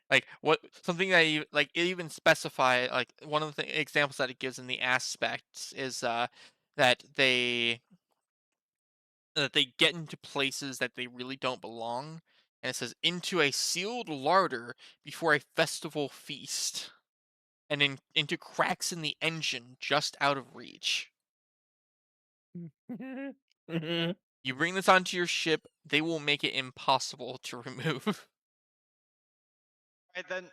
Like what something that you like it even specify like one of the examples that it gives in the aspects is that they get into places that they really don't belong, and it says into a sealed larder before a festival feast, and into cracks in the engine just out of reach. You bring this onto your ship, they will make it impossible to remove. Right then,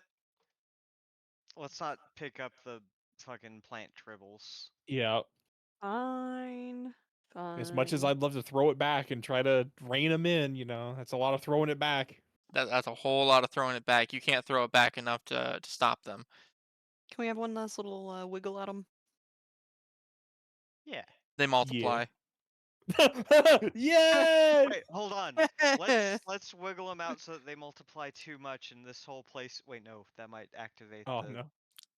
let's not pick up the fucking plant tribbles. Yeah. Fine. As much as Fine. I'd love to throw it back and try to rein them in, that's a lot of throwing it back. That's a whole lot of throwing it back. You can't throw it back enough to stop them. Can we have one last little wiggle at them? Yeah. They Yeah. multiply. Yay! Wait, hold on. Let's wiggle them out so that they multiply too much, and this whole place. Wait, no, that might activate Oh the no.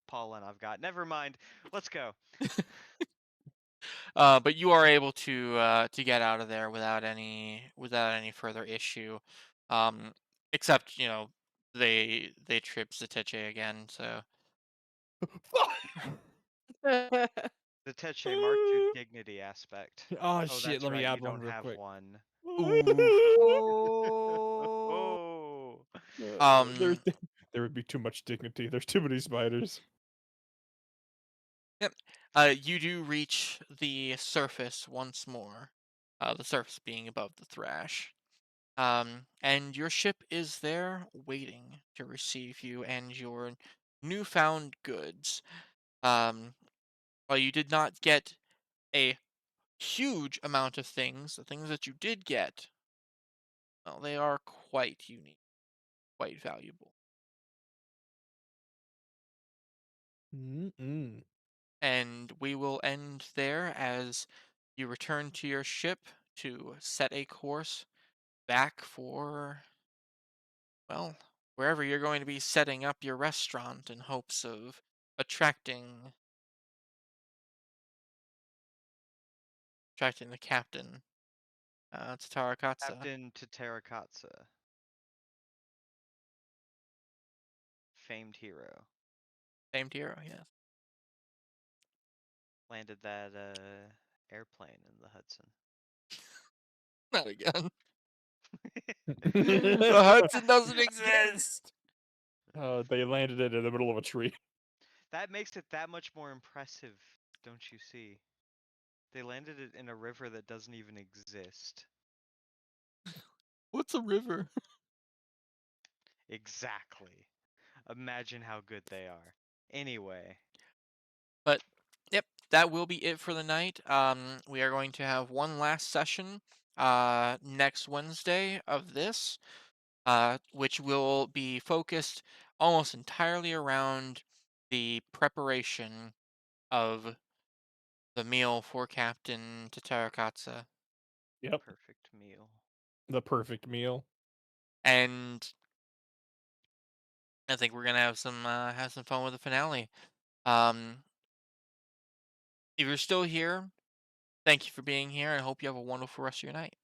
pollen I've got. Never mind. Let's go. But you are able to get out of there without any further issue, um, except they trip Zateche again. So The Teche marked your dignity aspect. Oh Oh, shit, that's let me right. You add one don't real have quick. one. ooh, Oh. Oh. There, um, there would be too much dignity. There's too many spiders. yep. You do reach the surface once more. The surface being above the thrash. And your ship is there waiting to receive you and your newfound goods. While you did not get a huge amount of things, the things that you did get, well, they are quite unique, quite valuable. Mm-mm. And we will end there as you return to your ship to set a course back for, well, wherever you're going to be setting up your restaurant in hopes of attracting the captain to Tarakatsa. Captain Taterakatsa, famed hero, Famed hero, yes. landed that airplane in the Hudson. Not again. The Hudson doesn't exist. They landed it in the middle of a tree. That makes it that much more impressive, don't you see? They landed it in a river that doesn't even exist. What's a river? Exactly. Imagine how good they are. Anyway, But yep, that will be it for the night. We are going to have one last session next Wednesday of this, which will be focused almost entirely around the preparation of the meal for Captain Tatarakatsa. Yep, perfect meal. the perfect meal. And I think we're gonna have some fun with the finale. Um, if you're still here, thank you for being here, and I hope you have a wonderful rest of your night.